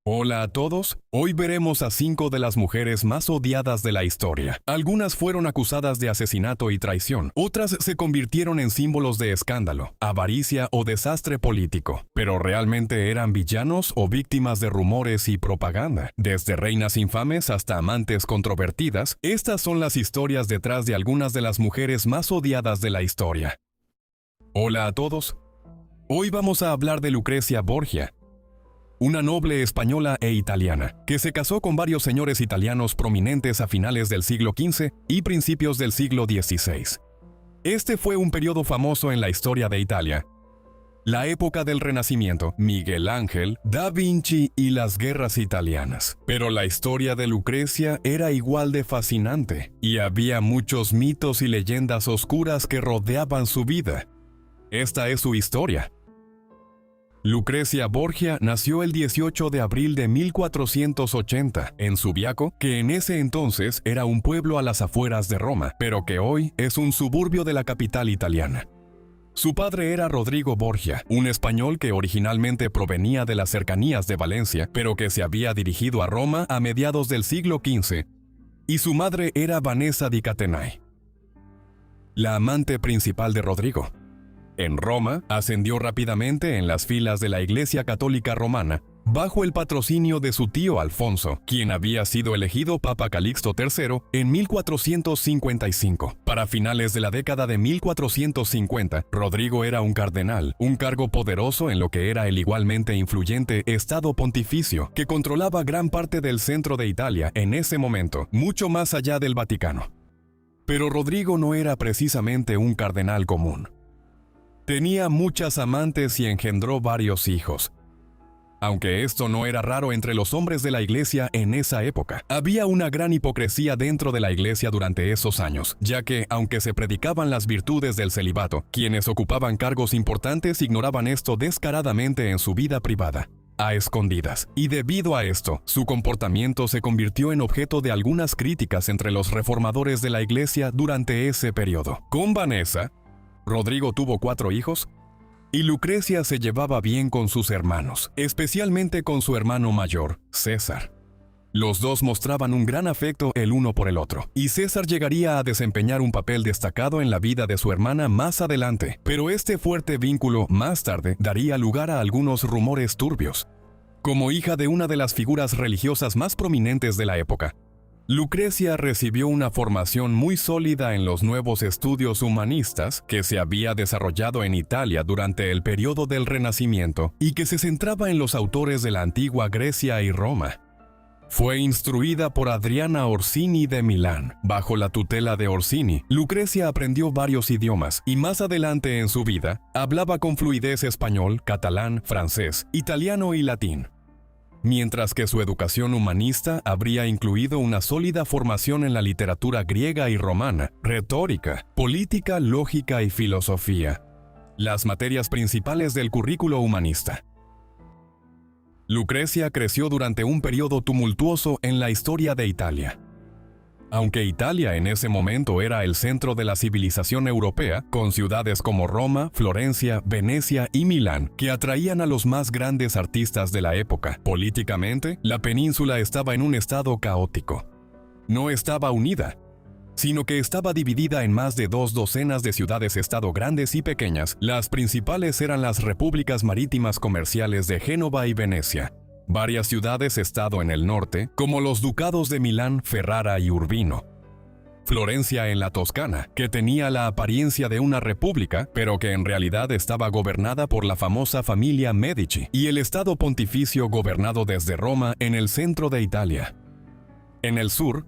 Hola a todos, hoy veremos a 5 de las mujeres más odiadas de la historia. Algunas fueron acusadas de asesinato y traición, otras se convirtieron en símbolos de escándalo, avaricia o desastre político, pero realmente eran villanos o víctimas de rumores y propaganda. Desde reinas infames hasta amantes controvertidas, estas son las historias detrás de algunas de las mujeres más odiadas de la historia. Hola a todos, hoy vamos a hablar de Lucrecia Borgia, una noble española e italiana, que se casó con varios señores italianos prominentes a finales del siglo XV y principios del siglo XVI. Este fue un periodo famoso en la historia de Italia, la época del Renacimiento, Miguel Ángel, Da Vinci y las guerras italianas. Pero la historia de Lucrecia era igual de fascinante, y había muchos mitos y leyendas oscuras que rodeaban su vida. Esta es su historia. Lucrecia Borgia nació el 18 de abril de 1480 en Subiaco, que en ese entonces era un pueblo a las afueras de Roma, pero que hoy es un suburbio de la capital italiana. Su padre era Rodrigo Borgia, un español que originalmente provenía de las cercanías de Valencia, pero que se había dirigido a Roma a mediados del siglo XV, y su madre era Vanessa di Catenay, la amante principal de Rodrigo. En Roma, ascendió rápidamente en las filas de la Iglesia Católica Romana, bajo el patrocinio de su tío Alfonso, quien había sido elegido Papa Calixto III en 1455. Para finales de la década de 1450, Rodrigo era un cardenal, un cargo poderoso en lo que era el igualmente influyente Estado Pontificio, que controlaba gran parte del centro de Italia en ese momento, mucho más allá del Vaticano. Pero Rodrigo no era precisamente un cardenal común. Tenía muchas amantes y engendró varios hijos. Aunque esto no era raro entre los hombres de la iglesia en esa época, había una gran hipocresía dentro de la iglesia durante esos años, ya que, aunque se predicaban las virtudes del celibato, quienes ocupaban cargos importantes ignoraban esto descaradamente en su vida privada, a escondidas, y debido a esto, su comportamiento se convirtió en objeto de algunas críticas entre los reformadores de la iglesia durante ese periodo. Con Vanessa, Rodrigo tuvo 4 hijos, y Lucrecia se llevaba bien con sus hermanos, especialmente con su hermano mayor, César. Los dos mostraban un gran afecto el uno por el otro, y César llegaría a desempeñar un papel destacado en la vida de su hermana más adelante, pero este fuerte vínculo más tarde daría lugar a algunos rumores turbios. Como hija de una de las figuras religiosas más prominentes de la época, Lucrecia recibió una formación muy sólida en los nuevos estudios humanistas que se había desarrollado en Italia durante el periodo del Renacimiento y que se centraba en los autores de la antigua Grecia y Roma. Fue instruida por Adriana Orsini de Milán. Bajo la tutela de Orsini, Lucrecia aprendió varios idiomas y más adelante en su vida hablaba con fluidez español, catalán, francés, italiano y latín. Mientras que su educación humanista habría incluido una sólida formación en la literatura griega y romana, retórica, política, lógica y filosofía, las materias principales del currículo humanista. Lucrecia creció durante un periodo tumultuoso en la historia de Italia. Aunque Italia en ese momento era el centro de la civilización europea, con ciudades como Roma, Florencia, Venecia y Milán, que atraían a los más grandes artistas de la época, políticamente, la península estaba en un estado caótico. No estaba unida, sino que estaba dividida en más de 2 docenas de ciudades-estado grandes y pequeñas. Las principales eran las repúblicas marítimas comerciales de Génova y Venecia. Varias ciudades-estado en el norte, como los ducados de Milán, Ferrara y Urbino. Florencia en la Toscana, que tenía la apariencia de una república, pero que en realidad estaba gobernada por la famosa familia Medici, y el Estado Pontificio gobernado desde Roma en el centro de Italia. En el sur,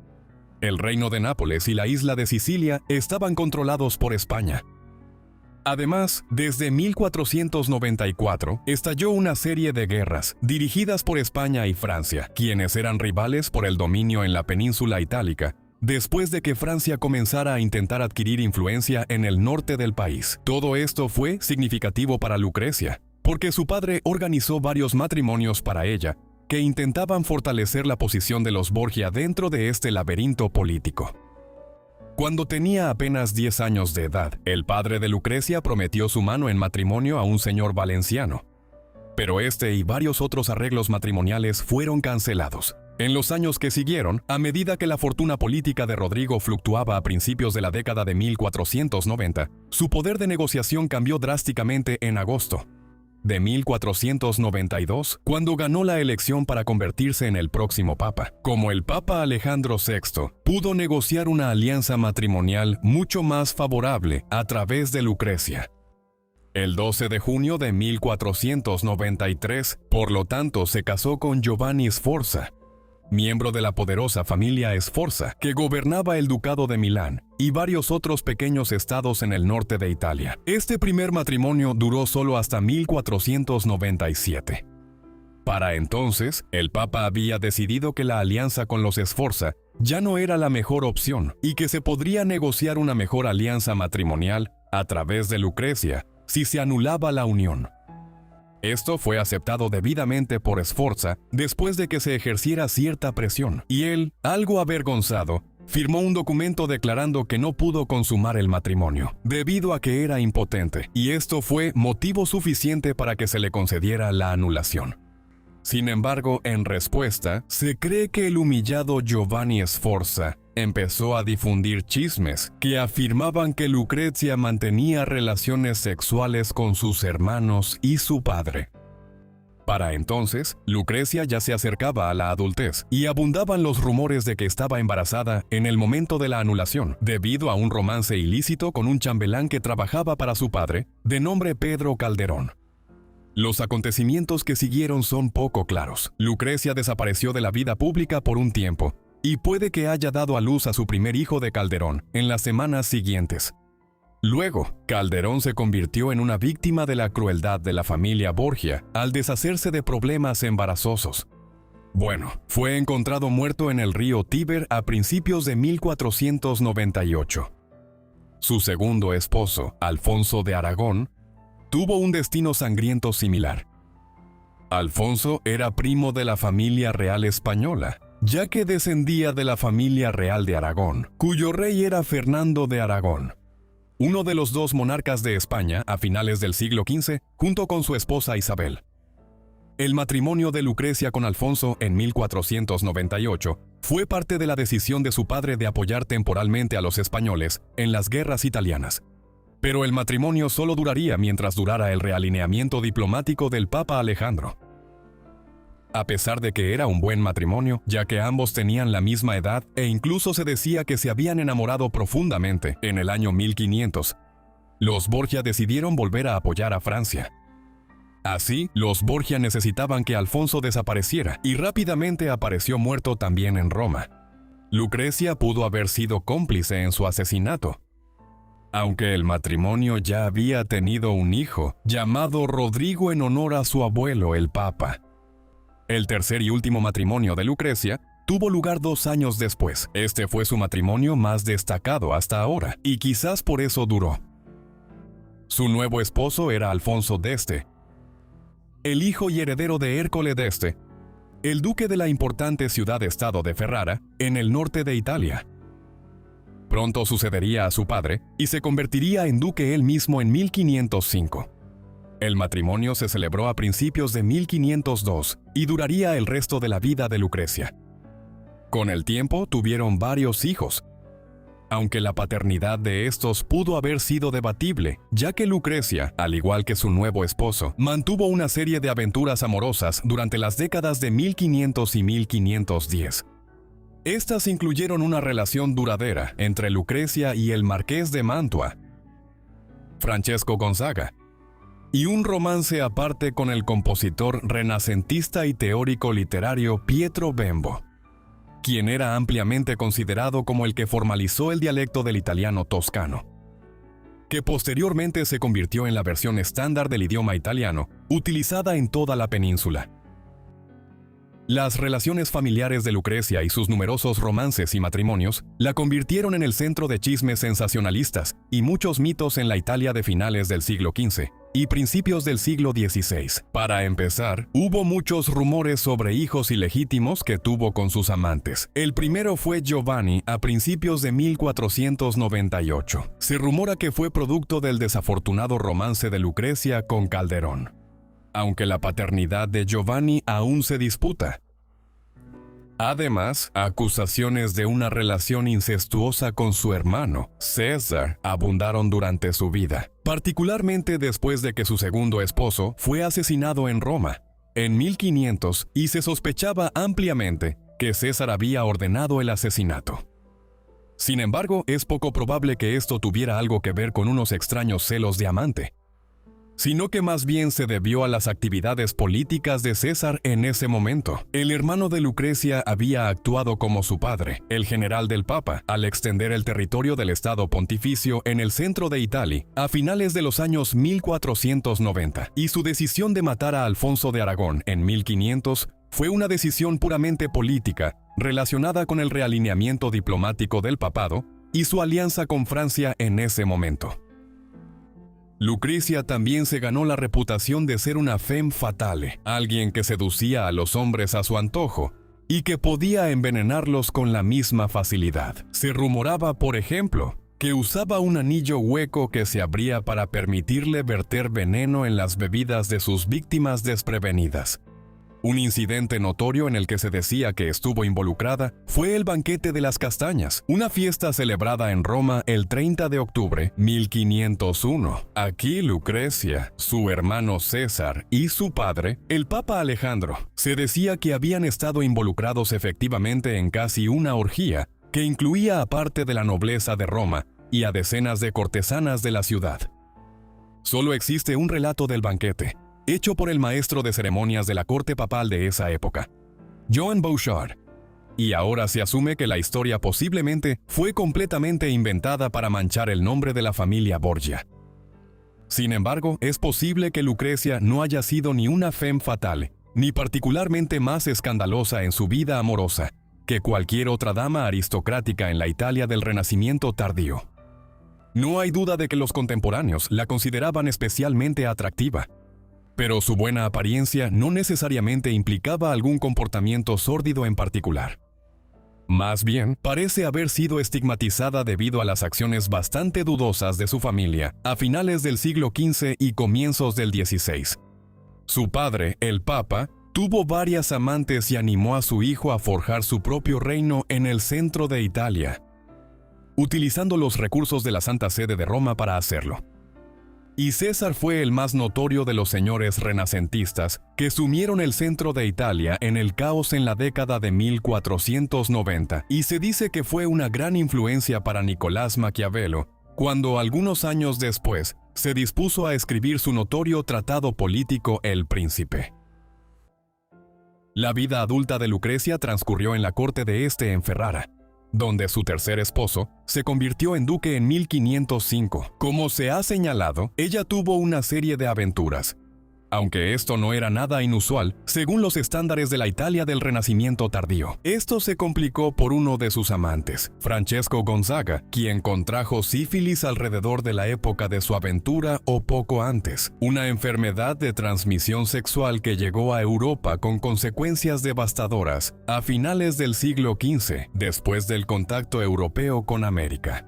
el Reino de Nápoles y la isla de Sicilia estaban controlados por España. Además, desde 1494 estalló una serie de guerras dirigidas por España y Francia, quienes eran rivales por el dominio en la península itálica, después de que Francia comenzara a intentar adquirir influencia en el norte del país. Todo esto fue significativo para Lucrecia, porque su padre organizó varios matrimonios para ella, que intentaban fortalecer la posición de los Borgia dentro de este laberinto político. Cuando tenía apenas 10 años de edad, el padre de Lucrecia prometió su mano en matrimonio a un señor valenciano. pero este y varios otros arreglos matrimoniales fueron cancelados. En los años que siguieron, a medida que la fortuna política de Rodrigo fluctuaba a principios de la década de 1490, su poder de negociación cambió drásticamente en agosto de 1492, cuando ganó la elección para convertirse en el próximo papa. Como el Papa Alejandro VI pudo negociar una alianza matrimonial mucho más favorable a través de Lucrecia. El 12 de junio de 1493, por lo tanto, se casó con Giovanni Sforza, miembro de la poderosa familia Sforza, que gobernaba el Ducado de Milán y varios otros pequeños estados en el norte de Italia. Este primer matrimonio duró solo hasta 1497. Para entonces, el Papa había decidido que la alianza con los Sforza ya no era la mejor opción y que se podría negociar una mejor alianza matrimonial a través de Lucrecia si se anulaba la unión. Esto fue aceptado debidamente por Sforza después de que se ejerciera cierta presión, y él, algo avergonzado, firmó un documento declarando que no pudo consumar el matrimonio, debido a que era impotente, y esto fue motivo suficiente para que se le concediera la anulación. Sin embargo, en respuesta, se cree que el humillado Giovanni Sforza empezó a difundir chismes que afirmaban que Lucrecia mantenía relaciones sexuales con sus hermanos y su padre. Para entonces, Lucrecia ya se acercaba a la adultez y abundaban los rumores de que estaba embarazada en el momento de la anulación, debido a un romance ilícito con un chambelán que trabajaba para su padre, de nombre Pedro Calderón. Los acontecimientos que siguieron son poco claros. Lucrecia desapareció de la vida pública por un tiempo, y puede que haya dado a luz a su primer hijo de Calderón en las semanas siguientes. Luego, Calderón se convirtió en una víctima de la crueldad de la familia Borgia al deshacerse de problemas embarazosos. Bueno, fue encontrado muerto en el río Tíber a principios de 1498. Su segundo esposo, Alfonso de Aragón, tuvo un destino sangriento similar. Alfonso era primo de la familia real española, ya que descendía de la familia real de Aragón, cuyo rey era Fernando de Aragón, uno de los dos monarcas de España a finales del siglo XV, junto con su esposa Isabel. El matrimonio de Lucrecia con Alfonso en 1498 fue parte de la decisión de su padre de apoyar temporalmente a los españoles en las guerras italianas. Pero el matrimonio solo duraría mientras durara el realineamiento diplomático del Papa Alejandro. A pesar de que era un buen matrimonio, ya que ambos tenían la misma edad e incluso se decía que se habían enamorado profundamente en el año 1500, los Borgia decidieron volver a apoyar a Francia. Así, los Borgia necesitaban que Alfonso desapareciera y rápidamente apareció muerto también en Roma. Lucrecia pudo haber sido cómplice en su asesinato. Aunque el matrimonio ya había tenido un hijo, llamado Rodrigo en honor a su abuelo, el Papa. El tercer y último matrimonio de Lucrecia tuvo lugar 2 años después. Este fue su matrimonio más destacado hasta ahora, y quizás por eso duró. Su nuevo esposo era Alfonso d'Este, el hijo y heredero de Ercole d'Este, el duque de la importante ciudad-estado de Ferrara, en el norte de Italia. Pronto sucedería a su padre y se convertiría en duque él mismo en 1505. El matrimonio se celebró a principios de 1502 y duraría el resto de la vida de Lucrecia. Con el tiempo tuvieron varios hijos, aunque la paternidad de estos pudo haber sido debatible, ya que Lucrecia, al igual que su nuevo esposo, mantuvo una serie de aventuras amorosas durante las décadas de 1500 y 1510. Estas incluyeron una relación duradera entre Lucrecia y el marqués de Mantua, Francesco Gonzaga, y un romance aparte con el compositor renacentista y teórico literario Pietro Bembo, quien era ampliamente considerado como el que formalizó el dialecto del italiano toscano, que posteriormente se convirtió en la versión estándar del idioma italiano, utilizada en toda la península. Las relaciones familiares de Lucrecia y sus numerosos romances y matrimonios la convirtieron en el centro de chismes sensacionalistas y muchos mitos en la Italia de finales del siglo XV y principios del siglo XVI. Para empezar, hubo muchos rumores sobre hijos ilegítimos que tuvo con sus amantes. El primero fue Giovanni a principios de 1498. Se rumora que fue producto del desafortunado romance de Lucrecia con Calderón. aunque la paternidad de Giovanni aún se disputa. Además, acusaciones de una relación incestuosa con su hermano, César, abundaron durante su vida, particularmente después de que su segundo esposo fue asesinado en Roma, en 1500, y se sospechaba ampliamente que César había ordenado el asesinato. Sin embargo, es poco probable que esto tuviera algo que ver con unos extraños celos de amante, sino que más bien se debió a las actividades políticas de César en ese momento. El hermano de Lucrecia había actuado como su padre, el general del Papa, al extender el territorio del Estado Pontificio en el centro de Italia a finales de los años 1490, y su decisión de matar a Alfonso de Aragón en 1500 fue una decisión puramente política relacionada con el realineamiento diplomático del papado y su alianza con Francia en ese momento. Lucrecia también se ganó la reputación de ser una femme fatale, alguien que seducía a los hombres a su antojo y que podía envenenarlos con la misma facilidad. Se rumoraba, por ejemplo, que usaba un anillo hueco que se abría para permitirle verter veneno en las bebidas de sus víctimas desprevenidas. Un incidente notorio en el que se decía que estuvo involucrada fue el Banquete de las Castañas, una fiesta celebrada en Roma el 30 de octubre 1501. Aquí Lucrecia, su hermano César y su padre, el Papa Alejandro, se decía que habían estado involucrados efectivamente en casi una orgía que incluía a parte de la nobleza de Roma y a decenas de cortesanas de la ciudad. Solo existe un relato del banquete, hecho por el maestro de ceremonias de la corte papal de esa época, Joan Bouchard, y ahora se asume que la historia posiblemente fue completamente inventada para manchar el nombre de la familia Borgia. Sin embargo, es posible que Lucrecia no haya sido ni una femme fatale, ni particularmente más escandalosa en su vida amorosa que cualquier otra dama aristocrática en la Italia del Renacimiento tardío. No hay duda de que los contemporáneos la consideraban especialmente atractiva, pero su buena apariencia no necesariamente implicaba algún comportamiento sórdido en particular. Más bien, parece haber sido estigmatizada debido a las acciones bastante dudosas de su familia a finales del siglo XV y comienzos del XVI. Su padre, el Papa, tuvo varias amantes y animó a su hijo a forjar su propio reino en el centro de Italia, utilizando los recursos de la Santa Sede de Roma para hacerlo. Y César fue el más notorio de los señores renacentistas que sumieron el centro de Italia en el caos en la década de 1490, y se dice que fue una gran influencia para Nicolás Maquiavelo, cuando algunos años después se dispuso a escribir su notorio tratado político El Príncipe. La vida adulta de Lucrecia transcurrió en la corte de en Ferrara, donde su tercer esposo se convirtió en duque en 1505. Como se ha señalado, ella tuvo una serie de aventuras, aunque esto no era nada inusual según los estándares de la Italia del Renacimiento tardío. Esto se complicó por uno de sus amantes, Francesco Gonzaga, quien contrajo sífilis alrededor de la época de su aventura o poco antes, una enfermedad de transmisión sexual que llegó a Europa con consecuencias devastadoras a finales del siglo XV, después del contacto europeo con América.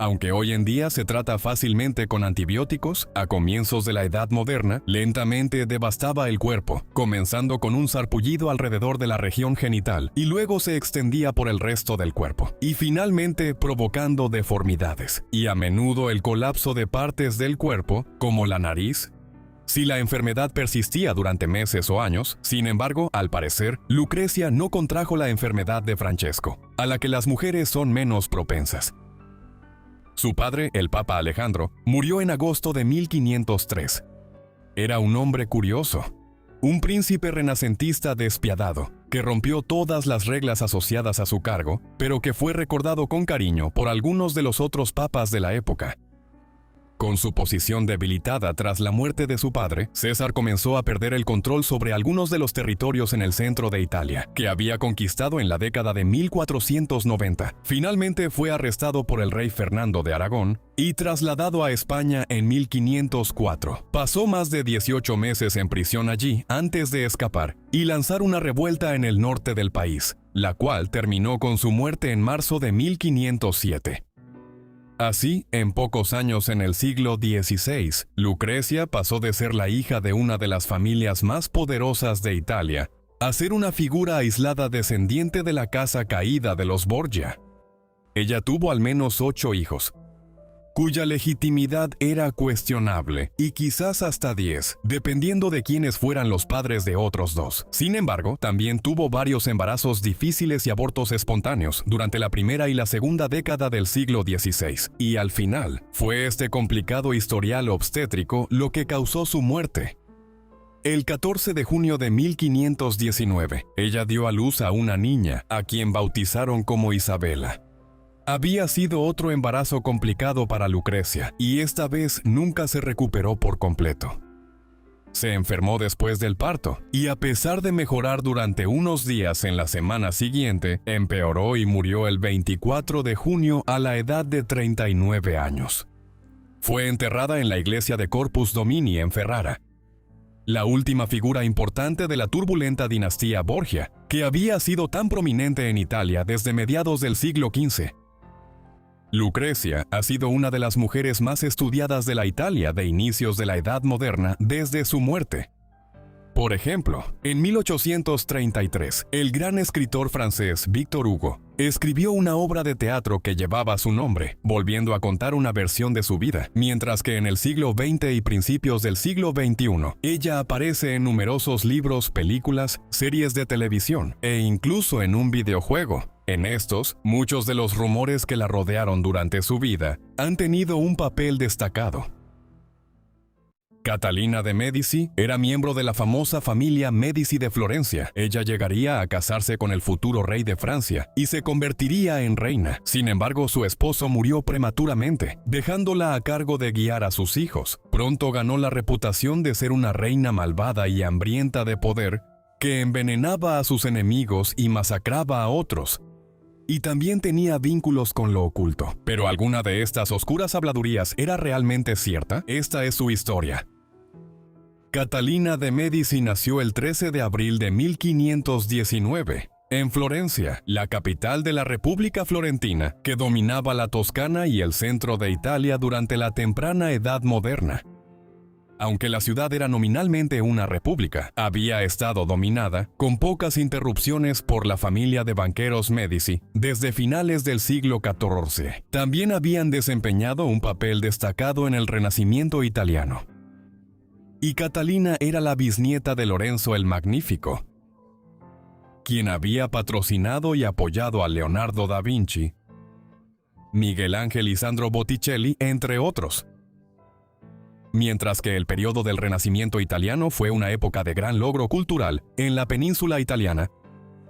Aunque hoy en día se trata fácilmente con antibióticos, a comienzos de la Edad Moderna, lentamente devastaba el cuerpo, comenzando con un sarpullido alrededor de la región genital y luego se extendía por el resto del cuerpo, y finalmente provocando deformidades, y a menudo el colapso de partes del cuerpo, como la nariz. Si la enfermedad persistía durante meses o años, sin embargo, al parecer, Lucrecia no contrajo la enfermedad de Francesco, a la que las mujeres son menos propensas. Su padre, el Papa Alejandro, murió en agosto de 1503. Era un hombre curioso, un príncipe renacentista despiadado, que rompió todas las reglas asociadas a su cargo, pero que fue recordado con cariño por algunos de los otros papas de la época. Con su posición debilitada tras la muerte de su padre, César comenzó a perder el control sobre algunos de los territorios en el centro de Italia, que había conquistado en la década de 1490. Finalmente fue arrestado por el rey Fernando de Aragón y trasladado a España en 1504. Pasó más de 18 meses en prisión allí antes de escapar y lanzar una revuelta en el norte del país, la cual terminó con su muerte en marzo de 1507. Así, en pocos años en el siglo XVI, Lucrecia pasó de ser la hija de una de las familias más poderosas de Italia a ser una figura aislada descendiente de la casa caída de los Borgia. Ella tuvo al menos 8 hijos, cuya legitimidad era cuestionable, y quizás hasta 10, dependiendo de quiénes fueran los padres de otros 2. Sin embargo, también tuvo varios embarazos difíciles y abortos espontáneos durante la primera y la segunda década del siglo XVI, y al final, fue este complicado historial obstétrico lo que causó su muerte. El 14 de junio de 1519, ella dio a luz a una niña, a quien bautizaron como Isabela. Había sido otro embarazo complicado para Lucrecia, y esta vez nunca se recuperó por completo. Se enfermó después del parto, y a pesar de mejorar durante unos días en la semana siguiente, empeoró y murió el 24 de junio a la edad de 39 años. Fue enterrada en la iglesia de Corpus Domini en Ferrara, la última figura importante de la turbulenta dinastía Borgia, que había sido tan prominente en Italia desde mediados del siglo XV. Lucrecia ha sido una de las mujeres más estudiadas de la Italia de inicios de la Edad Moderna desde su muerte. Por ejemplo, en 1833, el gran escritor francés Victor Hugo escribió una obra de teatro que llevaba su nombre, volviendo a contar una versión de su vida, mientras que en el siglo XX y principios del siglo XXI, ella aparece en numerosos libros, películas, series de televisión e incluso en un videojuego. En estos, muchos de los rumores que la rodearon durante su vida han tenido un papel destacado. Catalina de Médici era miembro de la famosa familia Médici de Florencia. Ella llegaría a casarse con el futuro rey de Francia y se convertiría en reina. Sin embargo, su esposo murió prematuramente, dejándola a cargo de guiar a sus hijos. Pronto ganó la reputación de ser una reina malvada y hambrienta de poder que envenenaba a sus enemigos y masacraba a otros. Y también tenía vínculos con lo oculto. ¿Pero alguna de estas oscuras habladurías era realmente cierta? Esta es su historia. Catalina de Médici nació el 13 de abril de 1519, en Florencia, la capital de la República Florentina, que dominaba la Toscana y el centro de Italia durante la temprana Edad Moderna. Aunque la ciudad era nominalmente una república, había estado dominada, con pocas interrupciones, por la familia de banqueros Médici desde finales del siglo XIV. También habían desempeñado un papel destacado en el Renacimiento italiano. Y Catalina era la bisnieta de Lorenzo el Magnífico, quien había patrocinado y apoyado a Leonardo da Vinci, Miguel Ángel y Sandro Botticelli, entre otros. Mientras que el periodo del Renacimiento italiano fue una época de gran logro cultural en la península italiana,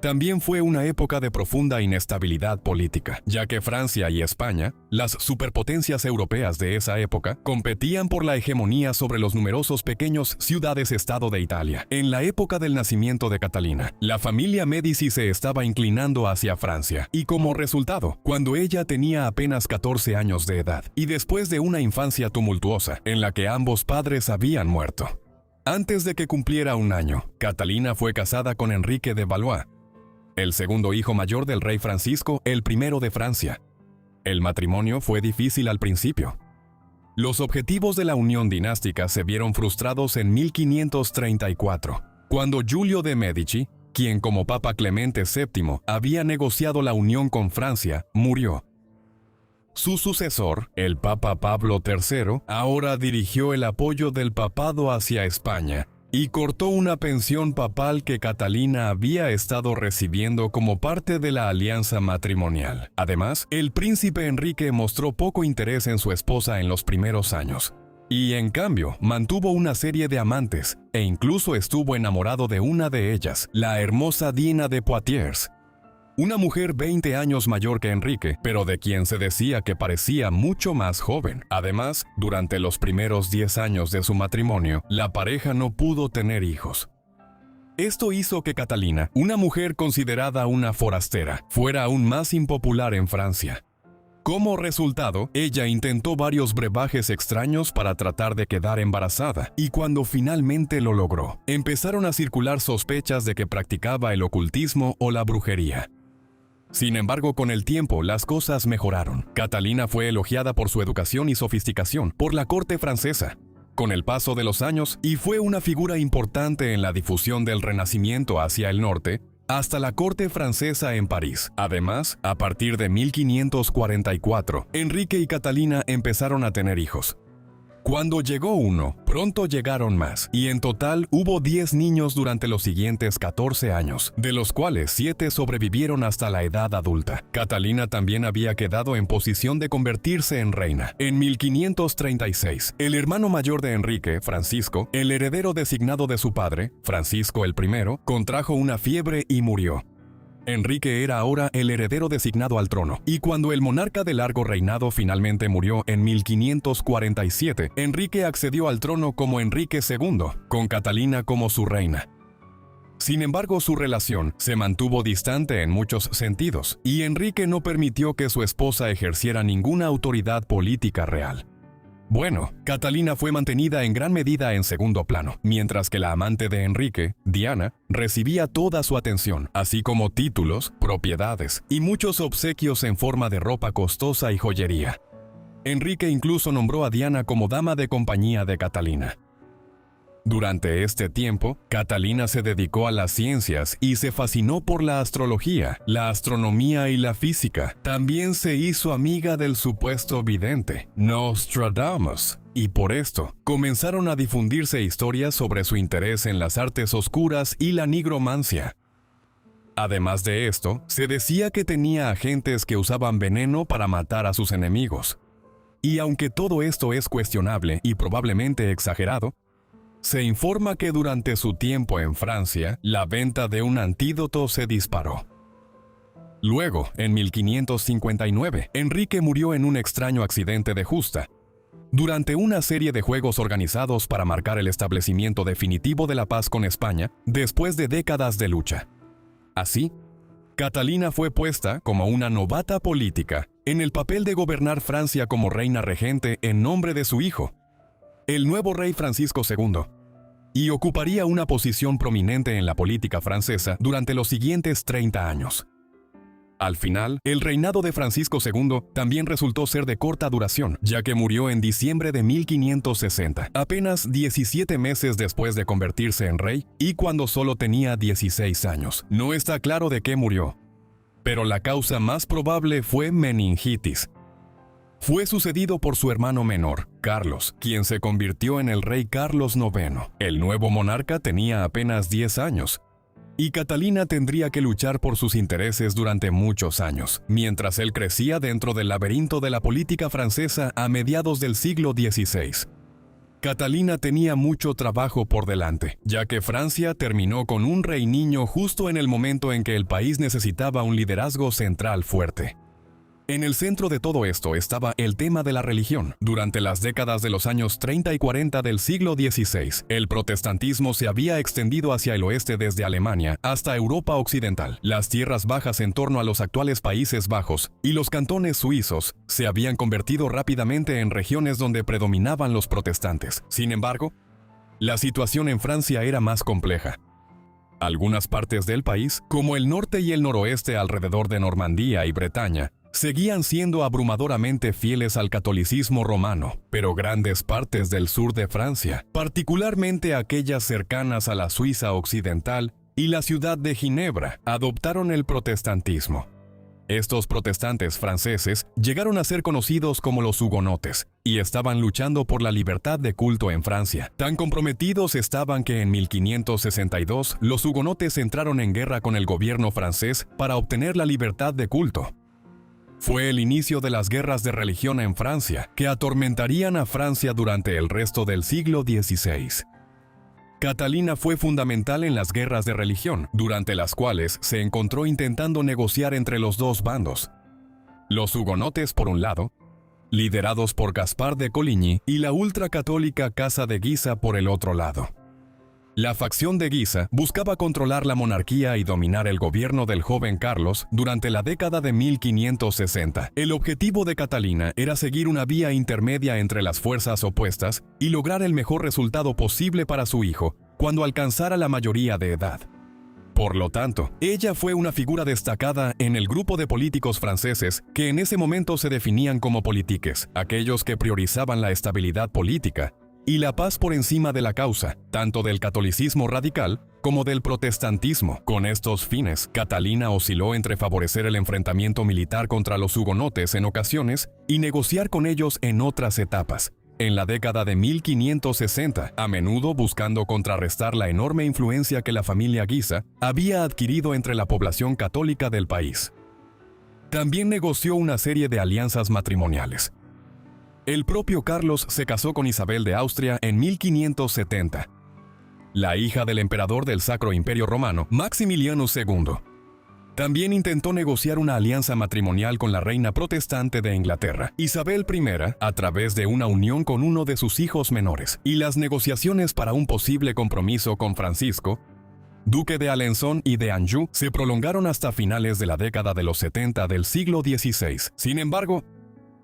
también fue una época de profunda inestabilidad política, ya que Francia y España, las superpotencias europeas de esa época, competían por la hegemonía sobre los numerosos pequeños ciudades-estado de Italia. En la época del nacimiento de Catalina, la familia Médici se estaba inclinando hacia Francia, y como resultado, cuando ella tenía apenas 14 años de edad, y después de una infancia tumultuosa, en la que ambos padres habían muerto. Antes de que cumpliera un año, Catalina fue casada con Enrique de Valois, el segundo hijo mayor del rey Francisco, el I de Francia. El matrimonio fue difícil al principio. Los objetivos de la unión dinástica se vieron frustrados en 1534, cuando Giulio de Medici, quien como Papa Clemente VII había negociado la unión con Francia, murió. Su sucesor, el Papa Pablo III, ahora dirigió el apoyo del papado hacia España y cortó una pensión papal que Catalina había estado recibiendo como parte de la alianza matrimonial. Además, el príncipe Enrique mostró poco interés en su esposa en los primeros años, y en cambio mantuvo una serie de amantes, e incluso estuvo enamorado de una de ellas, la hermosa Dina de Poitiers, una mujer 20 años mayor que Enrique, pero de quien se decía que parecía mucho más joven. Además, durante los primeros 10 años de su matrimonio, la pareja no pudo tener hijos. Esto hizo que Catalina, una mujer considerada una forastera, fuera aún más impopular en Francia. Como resultado, ella intentó varios brebajes extraños para tratar de quedar embarazada, y cuando finalmente lo logró, empezaron a circular sospechas de que practicaba el ocultismo o la brujería. Sin embargo, con el tiempo, las cosas mejoraron. Catalina fue elogiada por su educación y sofisticación por la corte francesa. Con el paso de los años, y fue una figura importante en la difusión del Renacimiento hacia el norte, hasta la corte francesa en París. Además, a partir de 1544, Enrique y Catalina empezaron a tener hijos. Cuando llegó uno, pronto llegaron más, y en total hubo 10 niños durante los siguientes 14 años, de los cuales 7 sobrevivieron hasta la edad adulta. Catalina también había quedado en posición de convertirse en reina. En 1536, el hermano mayor de Enrique, Francisco, el heredero designado de su padre, Francisco el I, contrajo una fiebre y murió. Enrique era ahora el heredero designado al trono, y cuando el monarca de largo reinado finalmente murió en 1547, Enrique accedió al trono como Enrique II, con Catalina como su reina. Sin embargo, su relación se mantuvo distante en muchos sentidos, y Enrique no permitió que su esposa ejerciera ninguna autoridad política real. Bueno, Catalina fue mantenida en gran medida en segundo plano, mientras que la amante de Enrique, Diana, recibía toda su atención, así como títulos, propiedades y muchos obsequios en forma de ropa costosa y joyería. Enrique incluso nombró a Diana como dama de compañía de Catalina. Durante este tiempo, Catalina se dedicó a las ciencias y se fascinó por la astrología, la astronomía y la física. También se hizo amiga del supuesto vidente, Nostradamus, y por esto comenzaron a difundirse historias sobre su interés en las artes oscuras y la nigromancia. Además de esto, se decía que tenía agentes que usaban veneno para matar a sus enemigos. Y aunque todo esto es cuestionable y probablemente exagerado, se informa que durante su tiempo en Francia, la venta de un antídoto se disparó. Luego, en 1559, Enrique murió en un extraño accidente de justa, durante una serie de juegos organizados para marcar el establecimiento definitivo de la paz con España, después de décadas de lucha. Así, Catalina fue puesta, como una novata política, en el papel de gobernar Francia como reina regente en nombre de su hijo, el nuevo rey Francisco II, y ocuparía una posición prominente en la política francesa durante los siguientes 30 años. Al final, el reinado de Francisco II también resultó ser de corta duración, ya que murió en diciembre de 1560, apenas 17 meses después de convertirse en rey y cuando solo tenía 16 años. No está claro de qué murió, pero la causa más probable fue meningitis. Fue sucedido por su hermano menor, Carlos, quien se convirtió en el rey Carlos IX. El nuevo monarca tenía apenas 10 años, y Catalina tendría que luchar por sus intereses durante muchos años, mientras él crecía dentro del laberinto de la política francesa a mediados del siglo XVI. Catalina tenía mucho trabajo por delante, ya que Francia terminó con un rey niño justo en el momento en que el país necesitaba un liderazgo central fuerte. En el centro de todo esto estaba el tema de la religión. Durante las décadas de los años 30 y 40 del siglo XVI, el protestantismo se había extendido hacia el oeste desde Alemania hasta Europa occidental. Las tierras bajas en torno a los actuales Países Bajos y los cantones suizos se habían convertido rápidamente en regiones donde predominaban los protestantes. Sin embargo, la situación en Francia era más compleja. Algunas partes del país, como el norte y el noroeste alrededor de Normandía y Bretaña, seguían siendo abrumadoramente fieles al catolicismo romano, pero grandes partes del sur de Francia, particularmente aquellas cercanas a la Suiza occidental y la ciudad de Ginebra, adoptaron el protestantismo. Estos protestantes franceses llegaron a ser conocidos como los hugonotes y estaban luchando por la libertad de culto en Francia. Tan comprometidos estaban que en 1562 los hugonotes entraron en guerra con el gobierno francés para obtener la libertad de culto. Fue el inicio de las guerras de religión en Francia, que atormentarían a Francia durante el resto del siglo XVI. Catalina fue fundamental en las guerras de religión, durante las cuales se encontró intentando negociar entre los dos bandos. Los hugonotes por un lado, liderados por Gaspar de Coligny, y la ultracatólica Casa de Guisa por el otro lado. La facción de Guisa buscaba controlar la monarquía y dominar el gobierno del joven Carlos durante la década de 1560. El objetivo de Catalina era seguir una vía intermedia entre las fuerzas opuestas y lograr el mejor resultado posible para su hijo cuando alcanzara la mayoría de edad. Por lo tanto, ella fue una figura destacada en el grupo de políticos franceses que en ese momento se definían como politiques, aquellos que priorizaban la estabilidad política y la paz por encima de la causa, tanto del catolicismo radical como del protestantismo. Con estos fines, Catalina osciló entre favorecer el enfrentamiento militar contra los hugonotes en ocasiones y negociar con ellos en otras etapas. En la década de 1560, a menudo buscando contrarrestar la enorme influencia que la familia Guisa había adquirido entre la población católica del país. También negoció una serie de alianzas matrimoniales. El propio Carlos se casó con Isabel de Austria en 1570, la hija del emperador del Sacro Imperio Romano, Maximiliano II. También intentó negociar una alianza matrimonial con la reina protestante de Inglaterra, Isabel I, a través de una unión con uno de sus hijos menores, y las negociaciones para un posible compromiso con Francisco, duque de Alençon y de Anjou, se prolongaron hasta finales de la década de los 70 del siglo XVI. Sin embargo,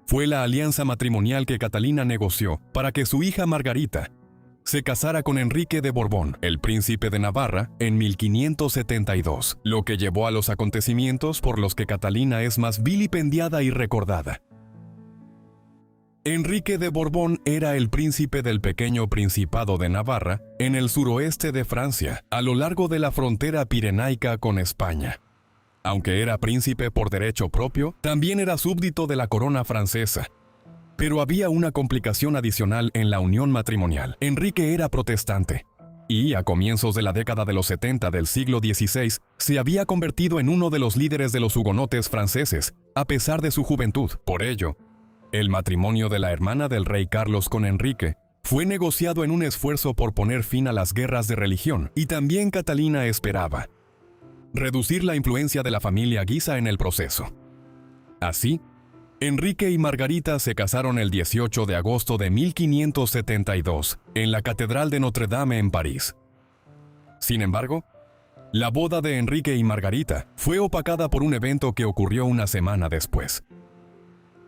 fue la alianza matrimonial que Catalina negoció para que su hija Margarita se casara con Enrique de Borbón, el príncipe de Navarra, en 1572, lo que llevó a los acontecimientos por los que Catalina es más vilipendiada y recordada. Enrique de Borbón era el príncipe del pequeño Principado de Navarra, en el suroeste de Francia, a lo largo de la frontera pirenaica con España. Aunque era príncipe por derecho propio, también era súbdito de la corona francesa. Pero había una complicación adicional en la unión matrimonial. Enrique era protestante y, a comienzos de la década de los 70 del siglo XVI, se había convertido en uno de los líderes de los hugonotes franceses, a pesar de su juventud. Por ello, el matrimonio de la hermana del rey Carlos con Enrique fue negociado en un esfuerzo por poner fin a las guerras de religión, y también Catalina esperaba reducir la influencia de la familia Guisa en el proceso. Así, Enrique y Margarita se casaron el 18 de agosto de 1572 en la Catedral de Notre Dame en París. Sin embargo, la boda de Enrique y Margarita fue opacada por un evento que ocurrió una semana después.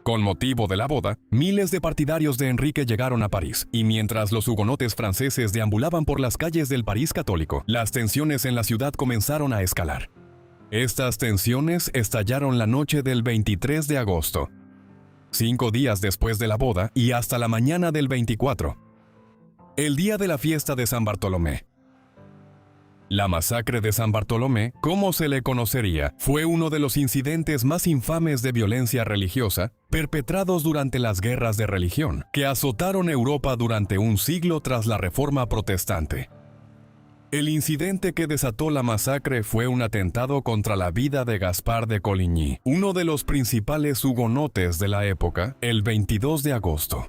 Con motivo de la boda, miles de partidarios de Enrique llegaron a París, y mientras los hugonotes franceses deambulaban por las calles del París católico, las tensiones en la ciudad comenzaron a escalar. Estas tensiones estallaron la noche del 23 de agosto, 5 días después de la boda y hasta la mañana del 24, el día de la fiesta de San Bartolomé. La masacre de San Bartolomé, como se le conocería, fue uno de los incidentes más infames de violencia religiosa perpetrados durante las guerras de religión, que azotaron Europa durante un siglo tras la Reforma Protestante. El incidente que desató la masacre fue un atentado contra la vida de Gaspar de Coligny, uno de los principales hugonotes de la época, el 22 de agosto.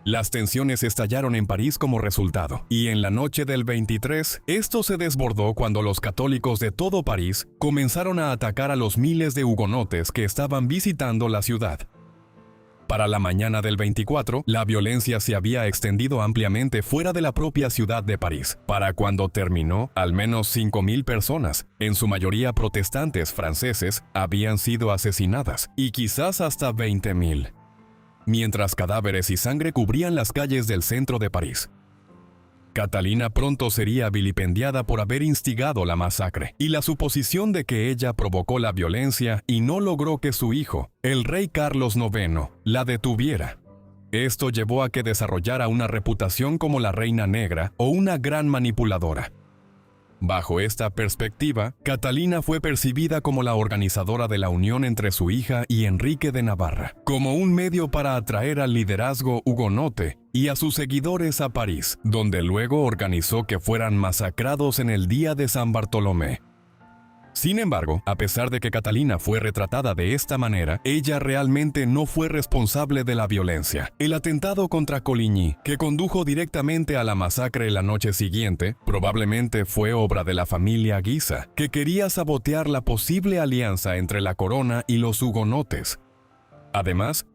Las tensiones estallaron en París como resultado, y en la noche del 23, esto se desbordó cuando los católicos de todo París comenzaron a atacar a los miles de hugonotes que estaban visitando la ciudad. Para la mañana del 24, la violencia se había extendido ampliamente fuera de la propia ciudad de París. Para cuando terminó, al menos 5.000 personas, en su mayoría protestantes franceses, habían sido asesinadas, y quizás hasta 20.000. Mientras cadáveres y sangre cubrían las calles del centro de París. Catalina pronto sería vilipendiada por haber instigado la masacre, y la suposición de que ella provocó la violencia y no logró que su hijo, el rey Carlos IX, la detuviera. Esto llevó a que desarrollara una reputación como la Reina Negra o una gran manipuladora. Bajo esta perspectiva, Catalina fue percibida como la organizadora de la unión entre su hija y Enrique de Navarra, como un medio para atraer al liderazgo hugonote y a sus seguidores a París, donde luego organizó que fueran masacrados en el día de San Bartolomé. Sin embargo, a pesar de que Catalina fue retratada de esta manera, ella realmente no fue responsable de la violencia. El atentado contra Coligny, que condujo directamente a la masacre la noche siguiente, probablemente fue obra de la familia Guisa, que quería sabotear la posible alianza entre la corona y los hugonotes. Además,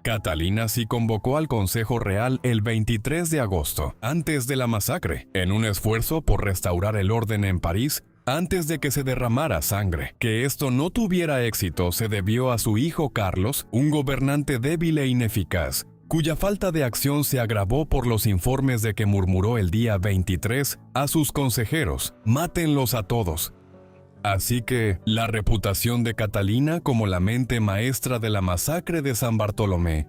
Catalina sí convocó al Consejo Real el 23 de agosto, antes de la masacre, en un esfuerzo por restaurar el orden en París antes de que se derramara sangre. Que esto no tuviera éxito se debió a su hijo Carlos, un gobernante débil e ineficaz, cuya falta de acción se agravó por los informes de que murmuró el día 23 a sus consejeros: «Mátenlos a todos». Así que la reputación de Catalina como la mente maestra de la masacre de San Bartolomé,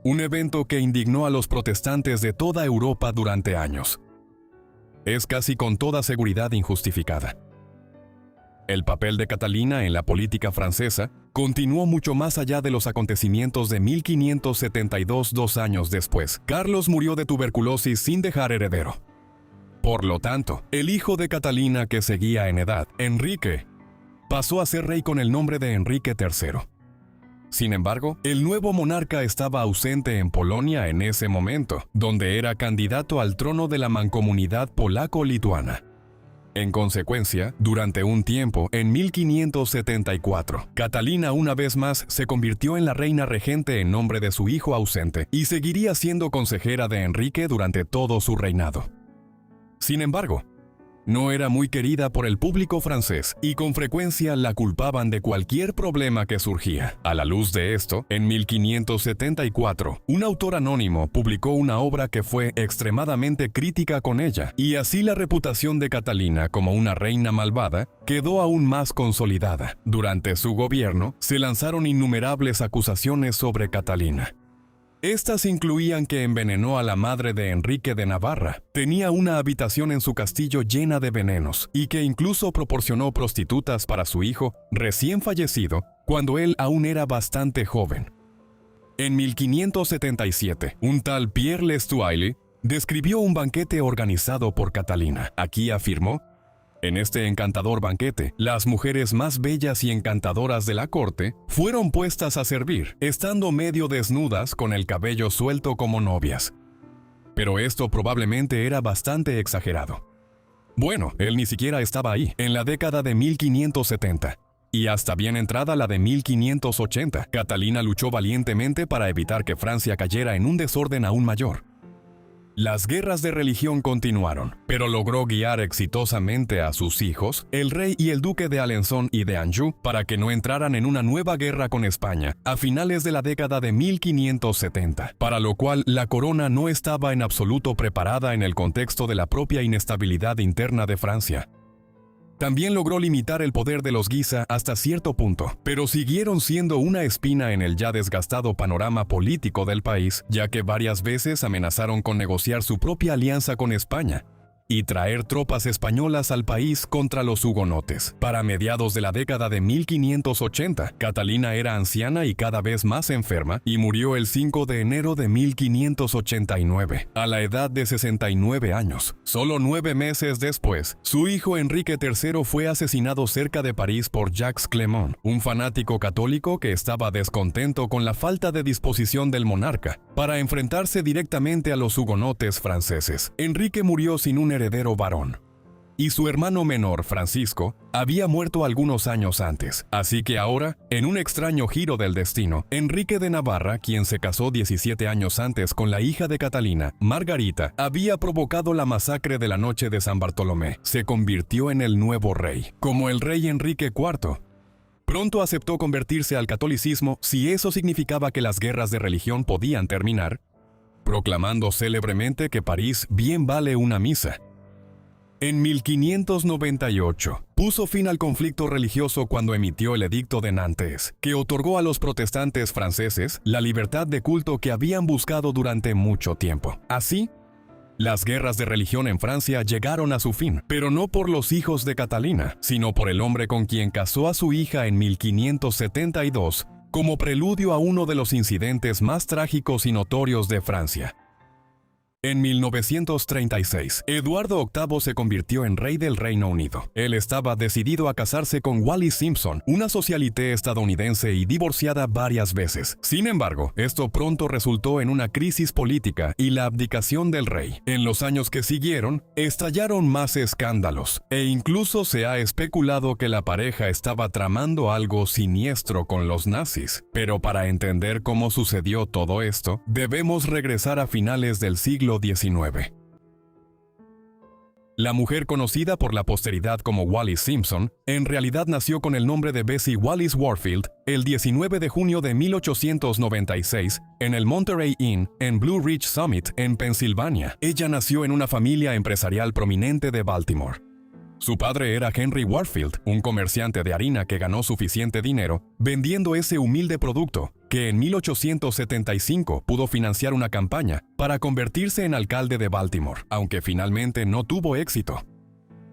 un evento que indignó a los protestantes de toda Europa durante años, es casi con toda seguridad injustificada. El papel de Catalina en la política francesa continuó mucho más allá de los acontecimientos de 1572, 2 años después. Carlos murió de tuberculosis sin dejar heredero. Por lo tanto, el hijo de Catalina que seguía en edad, Enrique, pasó a ser rey con el nombre de Enrique III. Sin embargo, el nuevo monarca estaba ausente en Polonia en ese momento, donde era candidato al trono de la mancomunidad polaco-lituana. En consecuencia, durante un tiempo, en 1574, Catalina una vez más se convirtió en la reina regente en nombre de su hijo ausente y seguiría siendo consejera de Enrique durante todo su reinado. Sin embargo, no era muy querida por el público francés y con frecuencia la culpaban de cualquier problema que surgía. A la luz de esto, en 1574, un autor anónimo publicó una obra que fue extremadamente crítica con ella, y así la reputación de Catalina como una reina malvada quedó aún más consolidada. Durante su gobierno, se lanzaron innumerables acusaciones sobre Catalina. Estas incluían que envenenó a la madre de Enrique de Navarra, tenía una habitación en su castillo llena de venenos y que incluso proporcionó prostitutas para su hijo recién fallecido cuando él aún era bastante joven. En 1577, un tal Pierre Lestuaille describió un banquete organizado por Catalina. Aquí afirmó: «En este encantador banquete, las mujeres más bellas y encantadoras de la corte fueron puestas a servir, estando medio desnudas con el cabello suelto como novias». Pero esto probablemente era bastante exagerado. Bueno, él ni siquiera estaba ahí, en la década de 1570. Y hasta bien entrada la de 1580, Catalina luchó valientemente para evitar que Francia cayera en un desorden aún mayor. Las guerras de religión continuaron, pero logró guiar exitosamente a sus hijos, el rey y el duque de Alençon y de Anjou, para que no entraran en una nueva guerra con España a finales de la década de 1570, para lo cual la corona no estaba en absoluto preparada en el contexto de la propia inestabilidad interna de Francia. También logró limitar el poder de los Guisa hasta cierto punto, pero siguieron siendo una espina en el ya desgastado panorama político del país, ya que varias veces amenazaron con negociar su propia alianza con España y traer tropas españolas al país contra los hugonotes. Para mediados de la década de 1580, Catalina era anciana y cada vez más enferma, y murió el 5 de enero de 1589, a la edad de 69 años. Solo 9 meses después, su hijo Enrique III fue asesinado cerca de París por Jacques Clément, un fanático católico que estaba descontento con la falta de disposición del monarca para enfrentarse directamente a los hugonotes franceses. Enrique murió sin un heredero varón, y su hermano menor, Francisco, había muerto algunos años antes. Así que ahora, en un extraño giro del destino, Enrique de Navarra, quien se casó 17 años antes con la hija de Catalina, Margarita, había provocado la masacre de la noche de San Bartolomé. Se convirtió en el nuevo rey, como el rey Enrique IV. Pronto aceptó convertirse al catolicismo si eso significaba que las guerras de religión podían terminar, proclamando célebremente que París bien vale una misa. En 1598, puso fin al conflicto religioso cuando emitió el Edicto de Nantes, que otorgó a los protestantes franceses la libertad de culto que habían buscado durante mucho tiempo. Así, las guerras de religión en Francia llegaron a su fin, pero no por los hijos de Catalina, sino por el hombre con quien casó a su hija en 1572, como preludio a uno de los incidentes más trágicos y notorios de Francia. En 1936, Eduardo VIII se convirtió en rey del Reino Unido. Él estaba decidido a casarse con Wallis Simpson, una socialité estadounidense y divorciada varias veces. Sin embargo, esto pronto resultó en una crisis política y la abdicación del rey. En los años que siguieron, estallaron más escándalos, e incluso se ha especulado que la pareja estaba tramando algo siniestro con los nazis. Pero para entender cómo sucedió todo esto, debemos regresar a finales del siglo XIX. La mujer conocida por la posteridad como Wallis Simpson, en realidad nació con el nombre de Bessie Wallis Warfield el 19 de junio de 1896 en el Monterey Inn en Blue Ridge Summit, en Pensilvania. Ella nació en una familia empresarial prominente de Baltimore. Su padre era Henry Warfield, un comerciante de harina que ganó suficiente dinero vendiendo ese humilde producto, que en 1875 pudo financiar una campaña para convertirse en alcalde de Baltimore, aunque finalmente no tuvo éxito.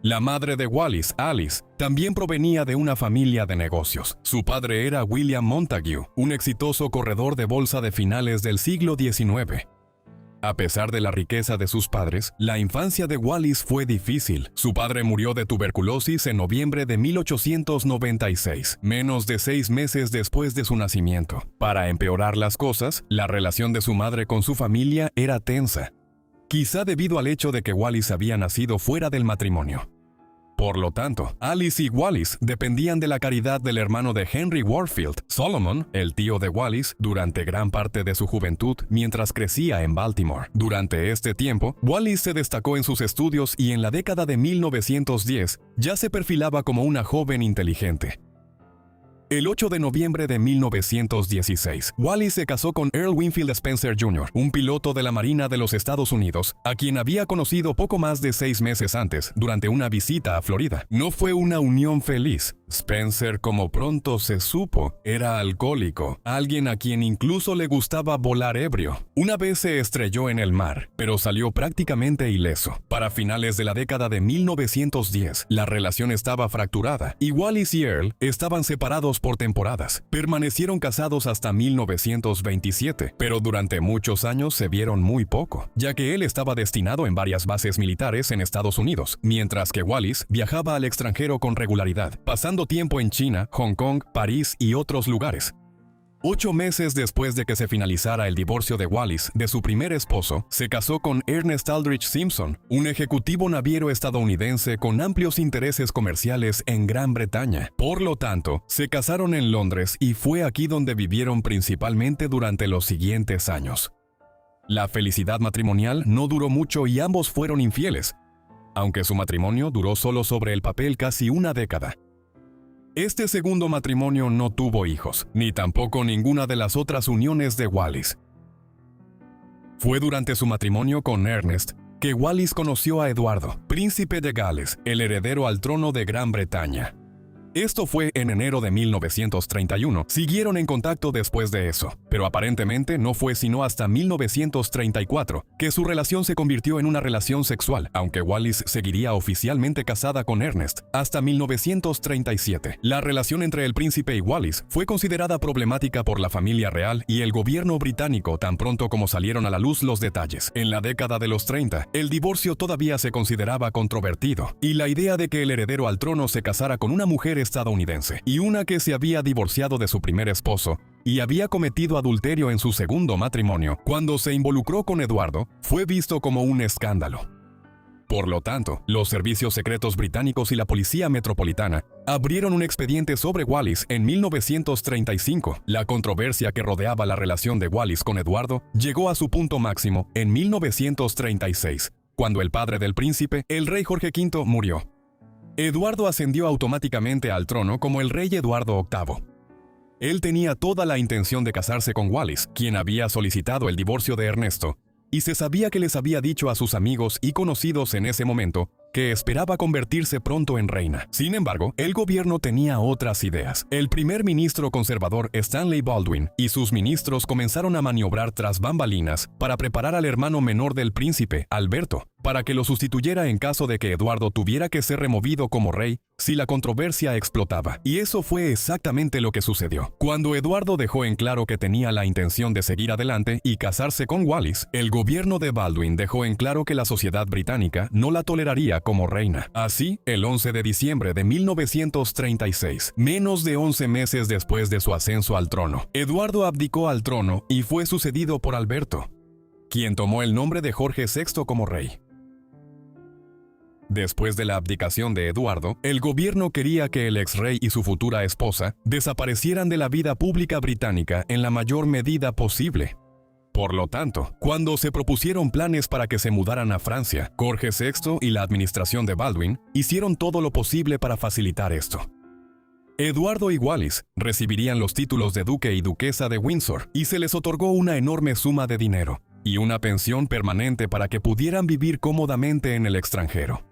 La madre de Wallis, Alice, también provenía de una familia de negocios. Su padre era William Montague, un exitoso corredor de bolsa de finales del siglo XIX. A pesar de la riqueza de sus padres, la infancia de Wallis fue difícil. Su padre murió de tuberculosis en noviembre de 1896, menos de 6 meses después de su nacimiento. Para empeorar las cosas, la relación de su madre con su familia era tensa, quizá debido al hecho de que Wallis había nacido fuera del matrimonio. Por lo tanto, Alice y Wallis dependían de la caridad del hermano de Henry Warfield, Solomon, el tío de Wallis, durante gran parte de su juventud mientras crecía en Baltimore. Durante este tiempo, Wallis se destacó en sus estudios y en la década de 1910 ya se perfilaba como una joven inteligente. El 8 de noviembre de 1916, Wallis se casó con Earl Winfield Spencer Jr., un piloto de la Marina de los Estados Unidos, a quien había conocido poco más de 6 meses antes, durante una visita a Florida. No fue una unión feliz. Spencer, como pronto se supo, era alcohólico, alguien a quien incluso le gustaba volar ebrio. Una vez se estrelló en el mar, pero salió prácticamente ileso. Para finales de la década de 1910, la relación estaba fracturada y Wallis y Earl estaban separados por temporadas. Permanecieron casados hasta 1927, pero durante muchos años se vieron muy poco, ya que él estaba destinado en varias bases militares en Estados Unidos, mientras que Wallis viajaba al extranjero con regularidad, pasando tiempo en China, Hong Kong, París y otros lugares. 8 meses después de que se finalizara el divorcio de Wallis de su primer esposo, se casó con Ernest Aldrich Simpson, un ejecutivo naviero estadounidense con amplios intereses comerciales en Gran Bretaña. Por lo tanto, se casaron en Londres y fue aquí donde vivieron principalmente durante los siguientes años. La felicidad matrimonial no duró mucho y ambos fueron infieles, aunque su matrimonio duró solo sobre el papel casi una década. Este segundo matrimonio no tuvo hijos, ni tampoco ninguna de las otras uniones de Wallis. Fue durante su matrimonio con Ernest que Wallis conoció a Eduardo, príncipe de Gales, el heredero al trono de Gran Bretaña. Esto fue en enero de 1931. Siguieron en contacto después de eso, pero aparentemente no fue sino hasta 1934 que su relación se convirtió en una relación sexual, aunque Wallis seguiría oficialmente casada con Ernest hasta 1937. La relación entre el príncipe y Wallis fue considerada problemática por la familia real y el gobierno británico tan pronto como salieron a la luz los detalles. En la década de los 30, el divorcio todavía se consideraba controvertido, y la idea de que el heredero al trono se casara con una mujer estadounidense y una que se había divorciado de su primer esposo y había cometido adulterio en su segundo matrimonio cuando se involucró con Eduardo, fue visto como un escándalo. Por lo tanto, los servicios secretos británicos y la policía metropolitana abrieron un expediente sobre Wallis en 1935. La controversia que rodeaba la relación de Wallis con Eduardo llegó a su punto máximo en 1936, cuando el padre del príncipe, el rey Jorge V, murió. Eduardo ascendió automáticamente al trono como el rey Eduardo VIII. Él tenía toda la intención de casarse con Wallis, quien había solicitado el divorcio de Ernesto, y se sabía que les había dicho a sus amigos y conocidos en ese momento que esperaba convertirse pronto en reina. Sin embargo, el gobierno tenía otras ideas. El primer ministro conservador Stanley Baldwin y sus ministros comenzaron a maniobrar tras bambalinas para preparar al hermano menor del príncipe, Alberto, para que lo sustituyera en caso de que Eduardo tuviera que ser removido como rey si la controversia explotaba. Y eso fue exactamente lo que sucedió. Cuando Eduardo dejó en claro que tenía la intención de seguir adelante y casarse con Wallis, el gobierno de Baldwin dejó en claro que la sociedad británica no la toleraría como reina. Así, el 11 de diciembre de 1936, menos de 11 meses después de su ascenso al trono, Eduardo abdicó al trono y fue sucedido por Alberto, quien tomó el nombre de Jorge VI como rey. Después de la abdicación de Eduardo, el gobierno quería que el ex-rey y su futura esposa desaparecieran de la vida pública británica en la mayor medida posible. Por lo tanto, cuando se propusieron planes para que se mudaran a Francia, Jorge VI y la administración de Baldwin hicieron todo lo posible para facilitar esto. Eduardo y Wallis recibirían los títulos de duque y duquesa de Windsor y se les otorgó una enorme suma de dinero y una pensión permanente para que pudieran vivir cómodamente en el extranjero.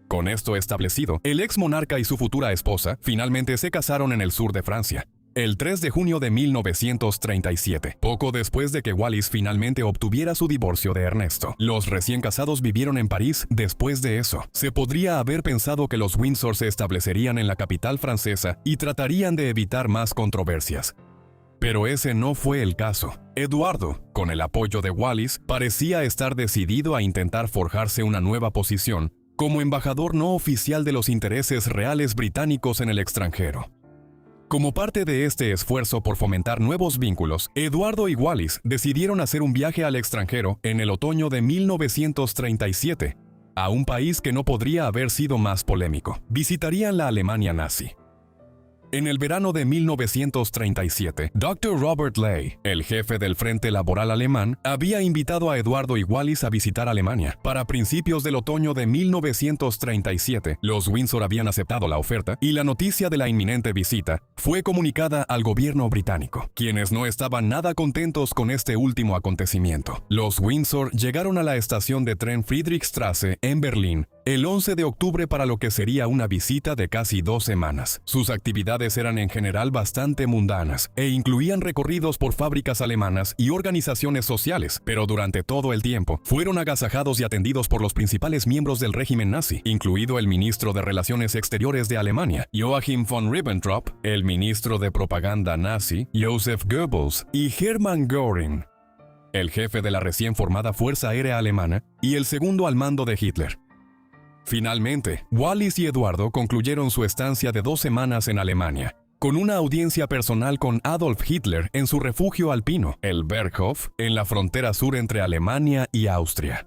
Con esto establecido, el ex monarca y su futura esposa finalmente se casaron en el sur de Francia, el 3 de junio de 1937, poco después de que Wallis finalmente obtuviera su divorcio de Ernesto. Los recién casados vivieron en París después de eso. Se podría haber pensado que los Windsor se establecerían en la capital francesa y tratarían de evitar más controversias. Pero ese no fue el caso. Eduardo, con el apoyo de Wallis, parecía estar decidido a intentar forjarse una nueva posición como embajador no oficial de los intereses reales británicos en el extranjero. Como parte de este esfuerzo por fomentar nuevos vínculos, Eduardo y Wallis decidieron hacer un viaje al extranjero en el otoño de 1937, a un país que no podría haber sido más polémico. Visitarían la Alemania nazi. En el verano de 1937, Dr. Robert Ley, el jefe del Frente Laboral alemán, había invitado a Eduardo y Wallis a visitar Alemania. Para principios del otoño de 1937, los Windsor habían aceptado la oferta y la noticia de la inminente visita fue comunicada al gobierno británico, quienes no estaban nada contentos con este último acontecimiento. Los Windsor llegaron a la estación de tren Friedrichstraße en Berlín el 11 de octubre para lo que sería una visita de casi 2 semanas. Sus actividades eran en general bastante mundanas e incluían recorridos por fábricas alemanas y organizaciones sociales, pero durante todo el tiempo fueron agasajados y atendidos por los principales miembros del régimen nazi, incluido el ministro de Relaciones Exteriores de Alemania, Joachim von Ribbentrop, el ministro de propaganda nazi, Joseph Goebbels, y Hermann Göring, el jefe de la recién formada Fuerza Aérea Alemana y el segundo al mando de Hitler. Finalmente, Wallis y Eduardo concluyeron su estancia de 2 semanas en Alemania, con una audiencia personal con Adolf Hitler en su refugio alpino, el Berghof, en la frontera sur entre Alemania y Austria.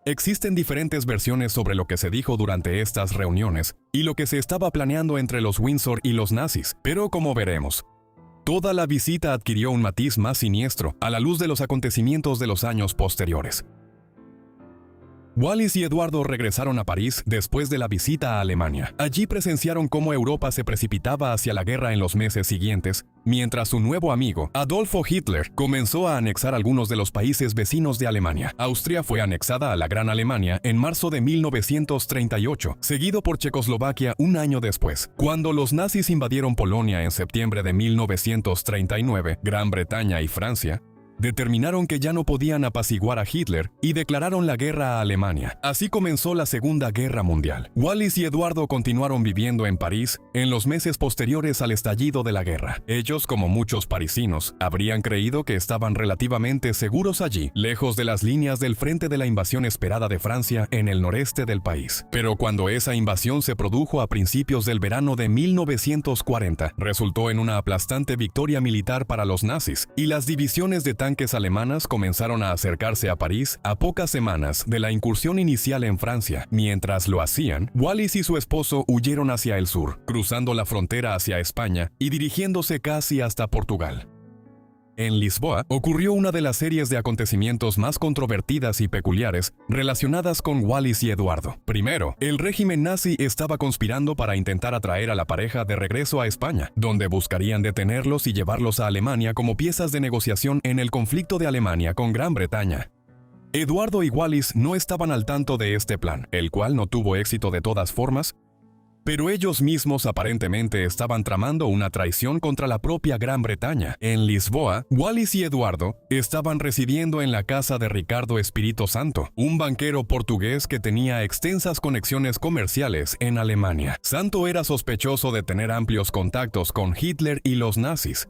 Existen diferentes versiones sobre lo que se dijo durante estas reuniones y lo que se estaba planeando entre los Windsor y los nazis, pero como veremos, toda la visita adquirió un matiz más siniestro a la luz de los acontecimientos de los años posteriores. Wallis y Eduardo regresaron a París después de la visita a Alemania. Allí presenciaron cómo Europa se precipitaba hacia la guerra en los meses siguientes, mientras su nuevo amigo, Adolfo Hitler, comenzó a anexar algunos de los países vecinos de Alemania. Austria fue anexada a la Gran Alemania en marzo de 1938, seguido por Checoslovaquia un año después. Cuando los nazis invadieron Polonia en septiembre de 1939, Gran Bretaña y Francia determinaron que ya no podían apaciguar a Hitler y declararon la guerra a Alemania. Así comenzó la Segunda Guerra Mundial. Wallis y Eduardo continuaron viviendo en París en los meses posteriores al estallido de la guerra. Ellos, como muchos parisinos, habrían creído que estaban relativamente seguros allí, lejos de las líneas del frente de la invasión esperada de Francia en el noreste del país. Pero cuando esa invasión se produjo a principios del verano de 1940, resultó en una aplastante victoria militar para los nazis, y las divisiones de tanques alemanas comenzaron a acercarse a París a pocas semanas de la incursión inicial en Francia. Mientras lo hacían, Wallis y su esposo huyeron hacia el sur, cruzando la frontera hacia España y dirigiéndose casi hasta Portugal. En Lisboa ocurrió una de las series de acontecimientos más controvertidas y peculiares relacionadas con Wallis y Eduardo. Primero, el régimen nazi estaba conspirando para intentar atraer a la pareja de regreso a España, donde buscarían detenerlos y llevarlos a Alemania como piezas de negociación en el conflicto de Alemania con Gran Bretaña. Eduardo y Wallis no estaban al tanto de este plan, el cual no tuvo éxito de todas formas, pero ellos mismos aparentemente estaban tramando una traición contra la propia Gran Bretaña. En Lisboa, Wallis y Eduardo estaban residiendo en la casa de Ricardo Espírito Santo, un banquero portugués que tenía extensas conexiones comerciales en Alemania. Santo era sospechoso de tener amplios contactos con Hitler y los nazis.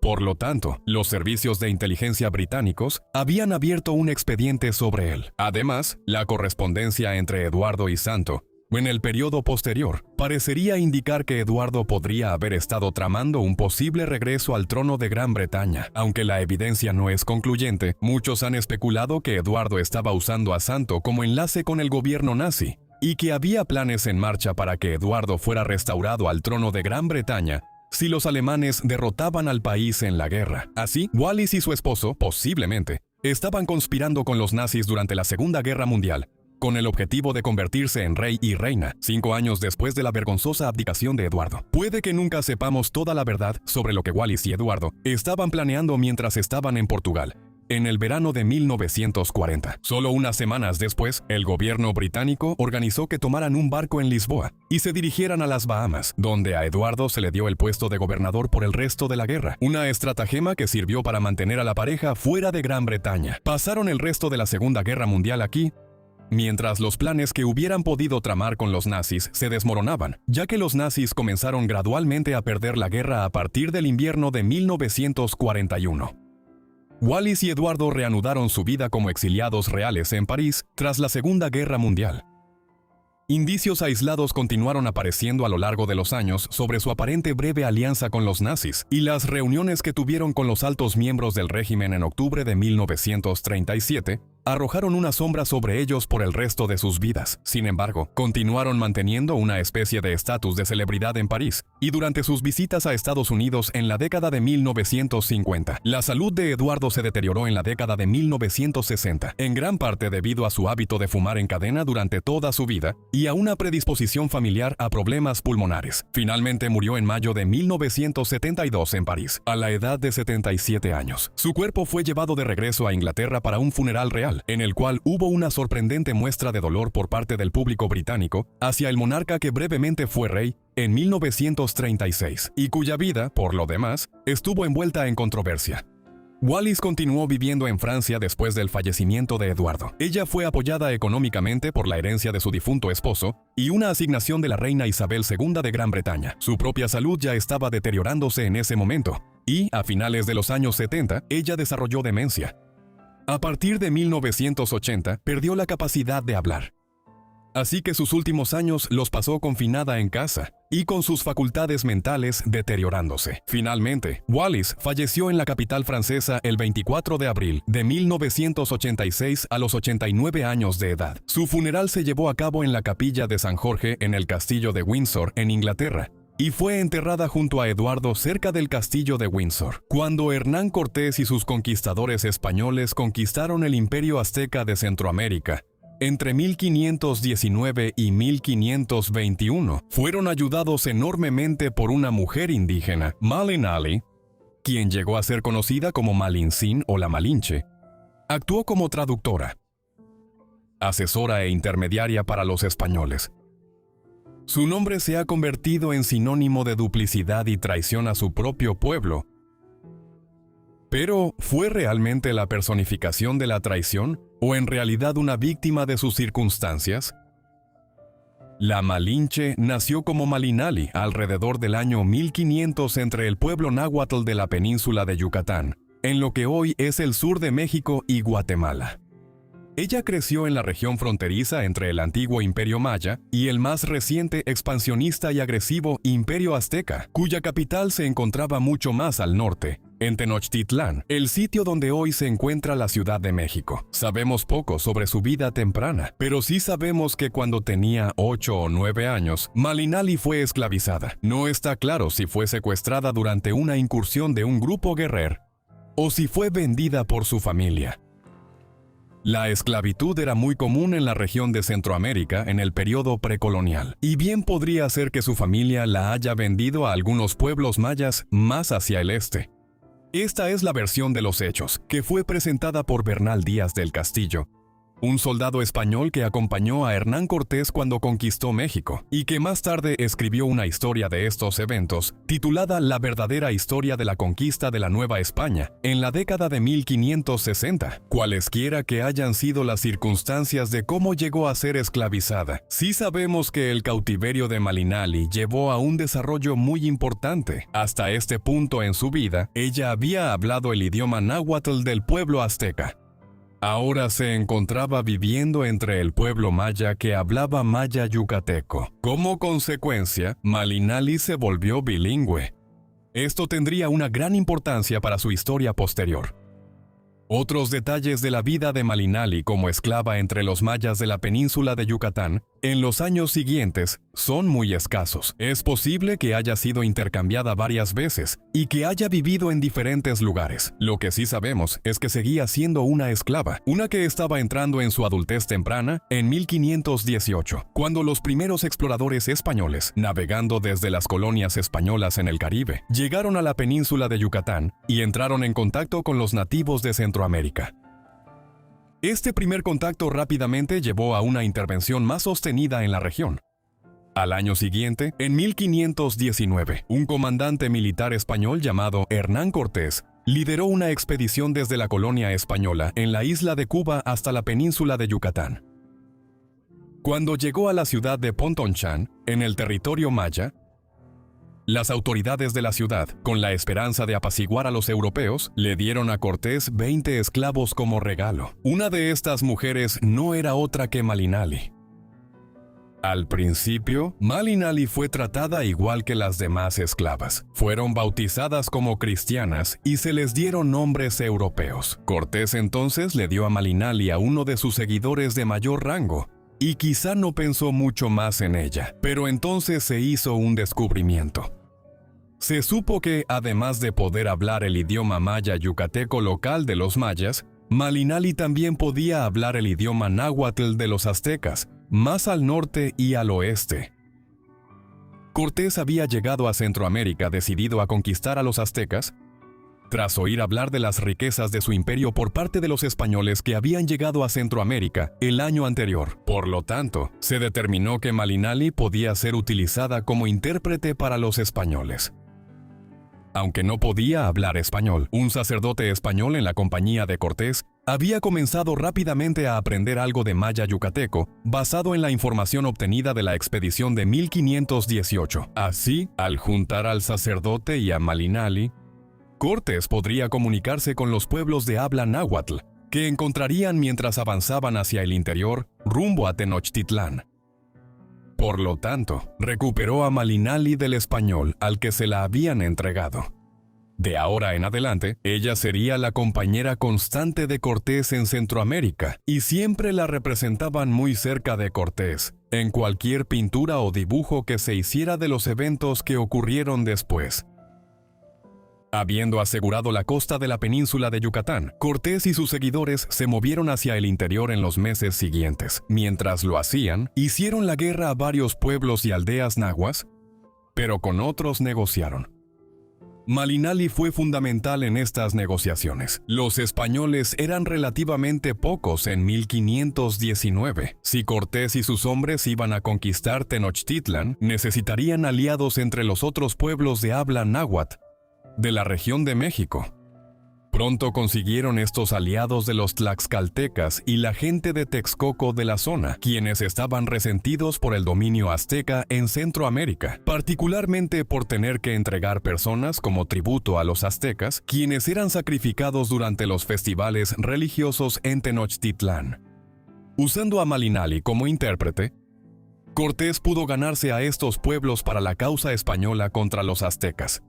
Por lo tanto, los servicios de inteligencia británicos habían abierto un expediente sobre él. Además, la correspondencia entre Eduardo y Santo en el periodo posterior parecería indicar que Eduardo podría haber estado tramando un posible regreso al trono de Gran Bretaña. Aunque la evidencia no es concluyente, muchos han especulado que Eduardo estaba usando a Santo como enlace con el gobierno nazi y que había planes en marcha para que Eduardo fuera restaurado al trono de Gran Bretaña si los alemanes derrotaban al país en la guerra. Así, Wallis y su esposo, posiblemente, estaban conspirando con los nazis durante la Segunda Guerra Mundial, con el objetivo de convertirse en rey y reina, 5 años después de la vergonzosa abdicación de Eduardo. Puede que nunca sepamos toda la verdad sobre lo que Wallis y Eduardo estaban planeando mientras estaban en Portugal, en el verano de 1940. Solo unas semanas después, el gobierno británico organizó que tomaran un barco en Lisboa y se dirigieran a las Bahamas, donde a Eduardo se le dio el puesto de gobernador por el resto de la guerra, una estratagema que sirvió para mantener a la pareja fuera de Gran Bretaña. Pasaron el resto de la Segunda Guerra Mundial aquí, mientras los planes que hubieran podido tramar con los nazis se desmoronaban, ya que los nazis comenzaron gradualmente a perder la guerra a partir del invierno de 1941. Wallis y Eduardo reanudaron su vida como exiliados reales en París tras la Segunda Guerra Mundial. Indicios aislados continuaron apareciendo a lo largo de los años sobre su aparente breve alianza con los nazis y las reuniones que tuvieron con los altos miembros del régimen en octubre de 1937 arrojaron una sombra sobre ellos por el resto de sus vidas. Sin embargo, continuaron manteniendo una especie de estatus de celebridad en París, y durante sus visitas a Estados Unidos en la década de 1950, la salud de Eduardo se deterioró en la década de 1960, en gran parte debido a su hábito de fumar en cadena durante toda su vida y a una predisposición familiar a problemas pulmonares. Finalmente murió en mayo de 1972 en París, a la edad de 77 años. Su cuerpo fue llevado de regreso a Inglaterra para un funeral real, en el cual hubo una sorprendente muestra de dolor por parte del público británico hacia el monarca que brevemente fue rey en 1936, y cuya vida, por lo demás, estuvo envuelta en controversia. Wallis continuó viviendo en Francia después del fallecimiento de Eduardo. Ella fue apoyada económicamente por la herencia de su difunto esposo y una asignación de la reina Isabel II de Gran Bretaña. Su propia salud ya estaba deteriorándose en ese momento, y, a finales de los años 70, ella desarrolló demencia. A partir de 1980, perdió la capacidad de hablar. Así que sus últimos años los pasó confinada en casa y con sus facultades mentales deteriorándose. Finalmente, Wallis falleció en la capital francesa el 24 de abril de 1986 a los 89 años de edad. Su funeral se llevó a cabo en la capilla de San Jorge en el castillo de Windsor, en Inglaterra, y fue enterrada junto a Eduardo cerca del castillo de Windsor. Cuando Hernán Cortés y sus conquistadores españoles conquistaron el imperio azteca de Centroamérica, entre 1519 y 1521, fueron ayudados enormemente por una mujer indígena, Malinali, quien llegó a ser conocida como Malincín o la Malinche. Actuó como traductora, asesora e intermediaria para los españoles. Su nombre se ha convertido en sinónimo de duplicidad y traición a su propio pueblo. ¿Pero fue realmente la personificación de la traición o en realidad una víctima de sus circunstancias? La Malinche nació como Malinali alrededor del año 1500 entre el pueblo náhuatl de la península de Yucatán, en lo que hoy es el sur de México y Guatemala. Ella creció en la región fronteriza entre el antiguo Imperio Maya y el más reciente, expansionista y agresivo Imperio Azteca, cuya capital se encontraba mucho más al norte, en Tenochtitlán, el sitio donde hoy se encuentra la Ciudad de México. Sabemos poco sobre su vida temprana, pero sí sabemos que cuando tenía 8 o 9 años, Malinali fue esclavizada. No está claro si fue secuestrada durante una incursión de un grupo guerrero o si fue vendida por su familia. La esclavitud era muy común en la región de Centroamérica en el periodo precolonial, y bien podría ser que su familia la haya vendido a algunos pueblos mayas más hacia el este. Esta es la versión de los hechos, que fue presentada por Bernal Díaz del Castillo, un soldado español que acompañó a Hernán Cortés cuando conquistó México, y que más tarde escribió una historia de estos eventos, titulada La verdadera historia de la conquista de la Nueva España, en la década de 1560. Cualesquiera que hayan sido las circunstancias de cómo llegó a ser esclavizada, sí sabemos que el cautiverio de Malinali llevó a un desarrollo muy importante. Hasta este punto en su vida, ella había hablado el idioma náhuatl del pueblo azteca. Ahora se encontraba viviendo entre el pueblo maya que hablaba maya yucateco. Como consecuencia, Malinali se volvió bilingüe. Esto tendría una gran importancia para su historia posterior. Otros detalles de la vida de Malinali como esclava entre los mayas de la península de Yucatán En los años siguientes, son muy escasos. Es posible que haya sido intercambiada varias veces y que haya vivido en diferentes lugares. Lo que sí sabemos es que seguía siendo una esclava, una que estaba entrando en su adultez temprana en 1518, cuando los primeros exploradores españoles, navegando desde las colonias españolas en el Caribe, llegaron a la península de Yucatán y entraron en contacto con los nativos de Centroamérica. Este primer contacto rápidamente llevó a una intervención más sostenida en la región. Al año siguiente, en 1519, un comandante militar español llamado Hernán Cortés lideró una expedición desde la colonia española en la isla de Cuba hasta la península de Yucatán. Cuando llegó a la ciudad de Pontonchan, en el territorio maya, las autoridades de la ciudad, con la esperanza de apaciguar a los europeos, le dieron a Cortés 20 esclavos como regalo. Una de estas mujeres no era otra que Malinali. Al principio, Malinali fue tratada igual que las demás esclavas. Fueron bautizadas como cristianas y se les dieron nombres europeos. Cortés entonces le dio a Malinali a uno de sus seguidores de mayor rango, y quizá no pensó mucho más en ella, pero entonces se hizo un descubrimiento. Se supo que, además de poder hablar el idioma maya yucateco local de los mayas, Malinali también podía hablar el idioma náhuatl de los aztecas, más al norte y al oeste. Cortés había llegado a Centroamérica decidido a conquistar a los aztecas, tras oír hablar de las riquezas de su imperio por parte de los españoles que habían llegado a Centroamérica el año anterior. Por lo tanto, se determinó que Malinali podía ser utilizada como intérprete para los españoles. Aunque no podía hablar español, un sacerdote español en la compañía de Cortés había comenzado rápidamente a aprender algo de maya yucateco basado en la información obtenida de la expedición de 1518. Así, al juntar al sacerdote y a Malinali, Cortés podría comunicarse con los pueblos de habla náhuatl, que encontrarían mientras avanzaban hacia el interior, rumbo a Tenochtitlán. Por lo tanto, recuperó a Malinali del español al que se la habían entregado. De ahora en adelante, ella sería la compañera constante de Cortés en Centroamérica, y siempre la representaban muy cerca de Cortés, en cualquier pintura o dibujo que se hiciera de los eventos que ocurrieron después. Habiendo asegurado la costa de la península de Yucatán, Cortés y sus seguidores se movieron hacia el interior en los meses siguientes. Mientras lo hacían, hicieron la guerra a varios pueblos y aldeas nahuas, pero con otros negociaron. Malinali fue fundamental en estas negociaciones. Los españoles eran relativamente pocos en 1519. Si Cortés y sus hombres iban a conquistar Tenochtitlan, necesitarían aliados entre los otros pueblos de habla náhuatl de la región de México. Pronto consiguieron estos aliados de los tlaxcaltecas y la gente de Texcoco de la zona, quienes estaban resentidos por el dominio azteca en Centroamérica, particularmente por tener que entregar personas como tributo a los aztecas, quienes eran sacrificados durante los festivales religiosos en Tenochtitlán. Usando a Malinali como intérprete, Cortés pudo ganarse a estos pueblos para la causa española contra los aztecas.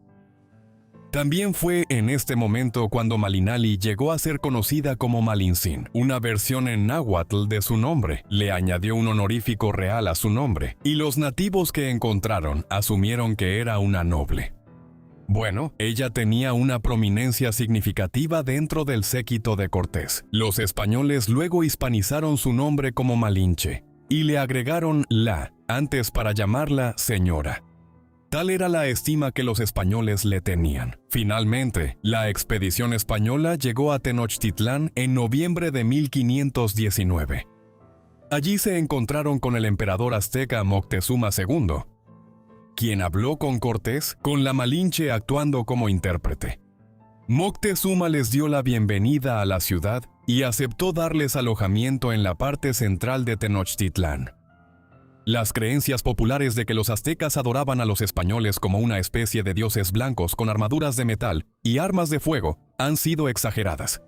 También fue en este momento cuando Malinali llegó a ser conocida como Malintzin, una versión en náhuatl de su nombre. Le añadió un honorífico real a su nombre, y los nativos que encontraron asumieron que era una noble. Bueno, ella tenía una prominencia significativa dentro del séquito de Cortés. Los españoles luego hispanizaron su nombre como Malinche, y le agregaron la, antes para llamarla señora. Tal era la estima que los españoles le tenían. Finalmente, la expedición española llegó a Tenochtitlán en noviembre de 1519. Allí se encontraron con el emperador azteca Moctezuma II, quien habló con Cortés, con la Malinche actuando como intérprete. Moctezuma les dio la bienvenida a la ciudad y aceptó darles alojamiento en la parte central de Tenochtitlán. Las creencias populares de que los aztecas adoraban a los españoles como una especie de dioses blancos con armaduras de metal y armas de fuego han sido exageradas.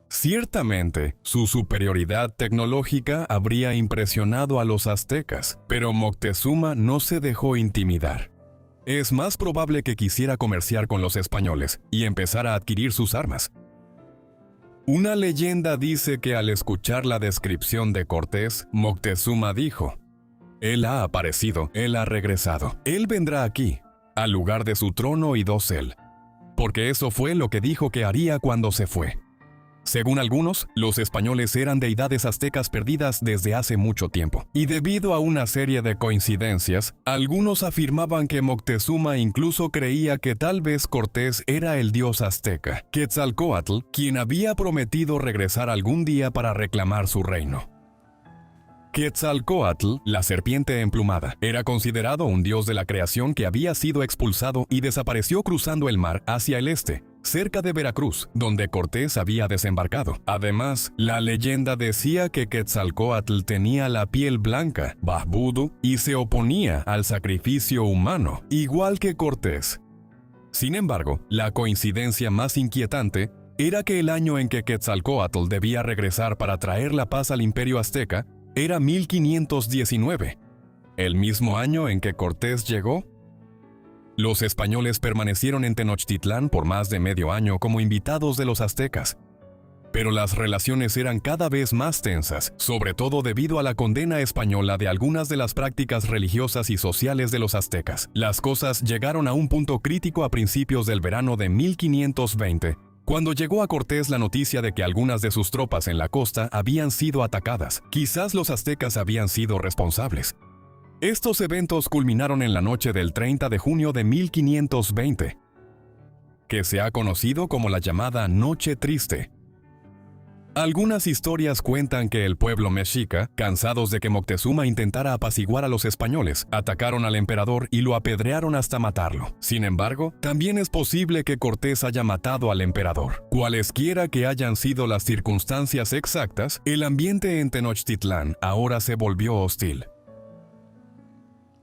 Ciertamente, su superioridad tecnológica habría impresionado a los aztecas, pero Moctezuma no se dejó intimidar. Es más probable que quisiera comerciar con los españoles y empezar a adquirir sus armas. Una leyenda dice que al escuchar la descripción de Cortés, Moctezuma dijo: Él ha aparecido, Él ha regresado. Él vendrá aquí, al lugar de su trono y dosel. Porque eso fue lo que dijo que haría cuando se fue. Según algunos, los españoles eran deidades aztecas perdidas desde hace mucho tiempo. Y debido a una serie de coincidencias, algunos afirmaban que Moctezuma incluso creía que tal vez Cortés era el dios azteca, Quetzalcóatl, quien había prometido regresar algún día para reclamar su reino. Quetzalcóatl, la serpiente emplumada, era considerado un dios de la creación que había sido expulsado y desapareció cruzando el mar hacia el este, cerca de Veracruz, donde Cortés había desembarcado. Además, la leyenda decía que Quetzalcóatl tenía la piel blanca, barbudo, y se oponía al sacrificio humano, igual que Cortés. Sin embargo, la coincidencia más inquietante era que el año en que Quetzalcóatl debía regresar para traer la paz al imperio azteca era 1519, el mismo año en que Cortés llegó. Los españoles permanecieron en Tenochtitlán por más de medio año como invitados de los aztecas. Pero las relaciones eran cada vez más tensas, sobre todo debido a la condena española de algunas de las prácticas religiosas y sociales de los aztecas. Las cosas llegaron a un punto crítico a principios del verano de 1520, cuando llegó a Cortés la noticia de que algunas de sus tropas en la costa habían sido atacadas. Quizás los aztecas habían sido responsables. Estos eventos culminaron en la noche del 30 de junio de 1520, que se ha conocido como la llamada Noche Triste. Algunas historias cuentan que el pueblo mexica, cansados de que Moctezuma intentara apaciguar a los españoles, atacaron al emperador y lo apedrearon hasta matarlo. Sin embargo, también es posible que Cortés haya matado al emperador. Cualesquiera que hayan sido las circunstancias exactas, el ambiente en Tenochtitlán ahora se volvió hostil.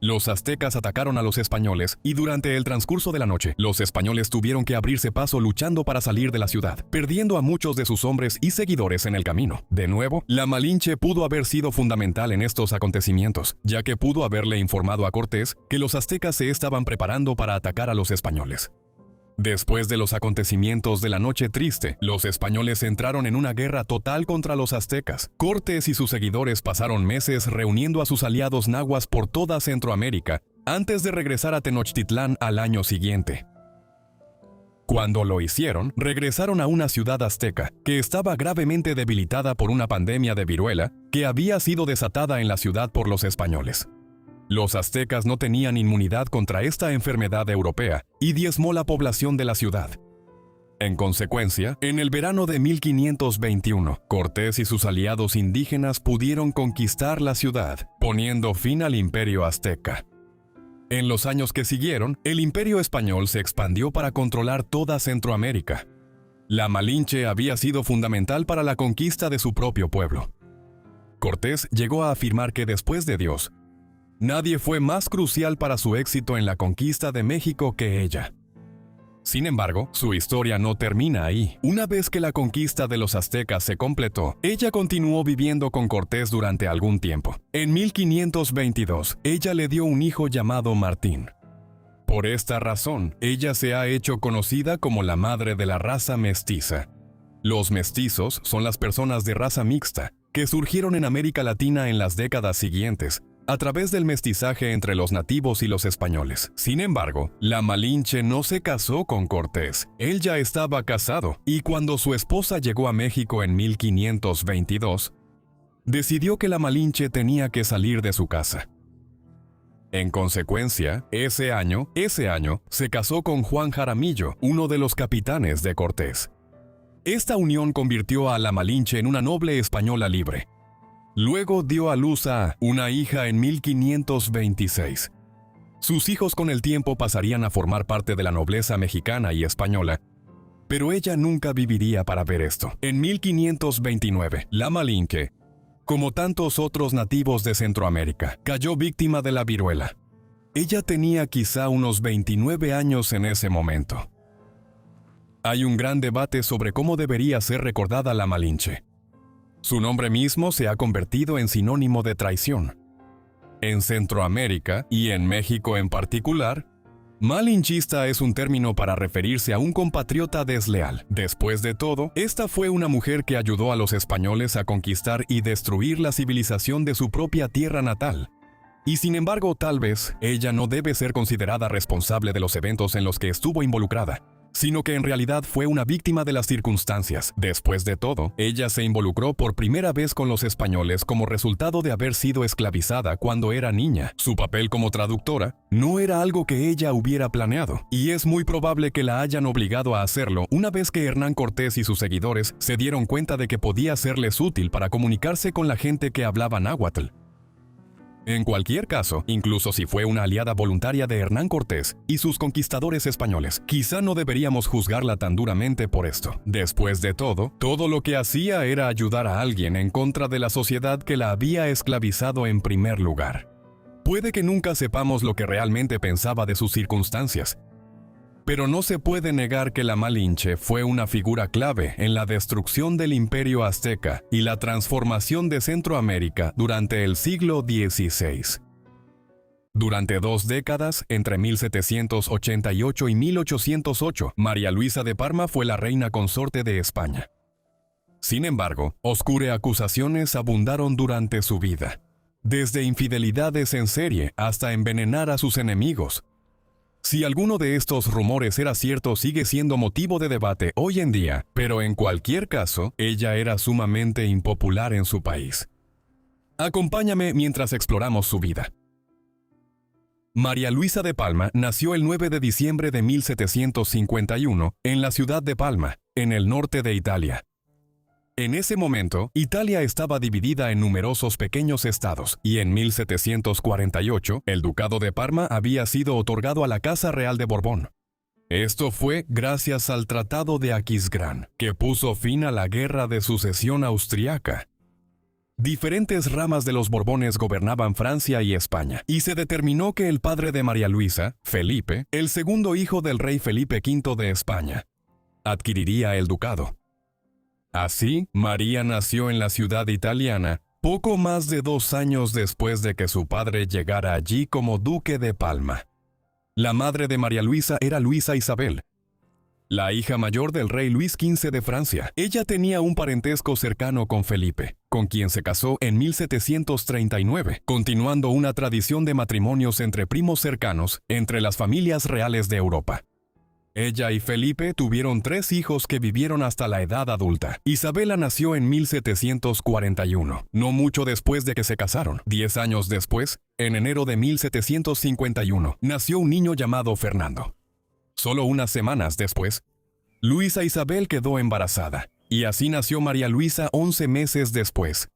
Los aztecas atacaron a los españoles y durante el transcurso de la noche, los españoles tuvieron que abrirse paso luchando para salir de la ciudad, perdiendo a muchos de sus hombres y seguidores en el camino. De nuevo, la Malinche pudo haber sido fundamental en estos acontecimientos, ya que pudo haberle informado a Cortés que los aztecas se estaban preparando para atacar a los españoles. Después de los acontecimientos de la Noche Triste, los españoles entraron en una guerra total contra los aztecas. Cortés y sus seguidores pasaron meses reuniendo a sus aliados nahuas por toda Centroamérica, antes de regresar a Tenochtitlán al año siguiente. Cuando lo hicieron, regresaron a una ciudad azteca, que estaba gravemente debilitada por una pandemia de viruela, que había sido desatada en la ciudad por los españoles. Los aztecas no tenían inmunidad contra esta enfermedad europea y diezmó la población de la ciudad. En consecuencia, en el verano de 1521, Cortés y sus aliados indígenas pudieron conquistar la ciudad, poniendo fin al imperio azteca. En los años que siguieron, el imperio español se expandió para controlar toda Centroamérica. La Malinche había sido fundamental para la conquista de su propio pueblo. Cortés llegó a afirmar que después de Dios, nadie fue más crucial para su éxito en la conquista de México que ella. Sin embargo, su historia no termina ahí. Una vez que la conquista de los aztecas se completó, ella continuó viviendo con Cortés durante algún tiempo. En 1522, ella le dio un hijo llamado Martín. Por esta razón, ella se ha hecho conocida como la madre de la raza mestiza. Los mestizos son las personas de raza mixta que surgieron en América Latina en las décadas siguientes, a través del mestizaje entre los nativos y los españoles. Sin embargo, la Malinche no se casó con Cortés. Él ya estaba casado, y cuando su esposa llegó a México en 1522, decidió que la Malinche tenía que salir de su casa. En consecuencia, ese año, se casó con Juan Jaramillo, uno de los capitanes de Cortés. Esta unión convirtió a la Malinche en una noble española libre. Luego dio a luz a una hija en 1526. Sus hijos con el tiempo pasarían a formar parte de la nobleza mexicana y española, pero ella nunca viviría para ver esto. En 1529, la Malinche, como tantos otros nativos de Centroamérica, cayó víctima de la viruela. Ella tenía quizá unos 29 años en ese momento. Hay un gran debate sobre cómo debería ser recordada la Malinche. Su nombre mismo se ha convertido en sinónimo de traición. En Centroamérica, y en México en particular, malinchista es un término para referirse a un compatriota desleal. Después de todo, esta fue una mujer que ayudó a los españoles a conquistar y destruir la civilización de su propia tierra natal. Y sin embargo, tal vez, ella no debe ser considerada responsable de los eventos en los que estuvo involucrada, sino que en realidad fue una víctima de las circunstancias. Después de todo, ella se involucró por primera vez con los españoles como resultado de haber sido esclavizada cuando era niña. Su papel como traductora no era algo que ella hubiera planeado, y es muy probable que la hayan obligado a hacerlo una vez que Hernán Cortés y sus seguidores se dieron cuenta de que podía serles útil para comunicarse con la gente que hablaba náhuatl. En cualquier caso, incluso si fue una aliada voluntaria de Hernán Cortés y sus conquistadores españoles, quizá no deberíamos juzgarla tan duramente por esto. Después de todo lo que hacía era ayudar a alguien en contra de la sociedad que la había esclavizado en primer lugar. Puede que nunca sepamos lo que realmente pensaba de sus circunstancias, pero no se puede negar que la Malinche fue una figura clave en la destrucción del Imperio Azteca y la transformación de Centroamérica durante el siglo XVI. Durante 2 décadas, entre 1788 y 1808, María Luisa de Parma fue la reina consorte de España. Sin embargo, oscuras acusaciones abundaron durante su vida, desde infidelidades en serie hasta envenenar a sus enemigos. Si alguno de estos rumores era cierto, sigue siendo motivo de debate hoy en día, pero en cualquier caso, ella era sumamente impopular en su país. Acompáñame mientras exploramos su vida. María Luisa de Palma nació el 9 de diciembre de 1751 en la ciudad de Palma, en el norte de Italia. En ese momento, Italia estaba dividida en numerosos pequeños estados, y en 1748, el Ducado de Parma había sido otorgado a la Casa Real de Borbón. Esto fue gracias al Tratado de Aquisgrán, que puso fin a la Guerra de Sucesión Austriaca. Diferentes ramas de los Borbones gobernaban Francia y España, y se determinó que el padre de María Luisa, Felipe, el segundo hijo del rey Felipe V de España, adquiriría el ducado. Así, María nació en la ciudad italiana poco más de 2 años después de que su padre llegara allí como duque de Palma. La madre de María Luisa era Luisa Isabel, la hija mayor del rey Luis XV de Francia. Ella tenía un parentesco cercano con Felipe, con quien se casó en 1739, continuando una tradición de matrimonios entre primos cercanos entre las familias reales de Europa. Ella y Felipe tuvieron 3 hijos que vivieron hasta la edad adulta. Isabela nació en 1741, no mucho después de que se casaron. 10 años después, en enero de 1751, nació un niño llamado Fernando. Solo unas semanas después, Luisa Isabel quedó embarazada, y así nació María Luisa 11 meses después.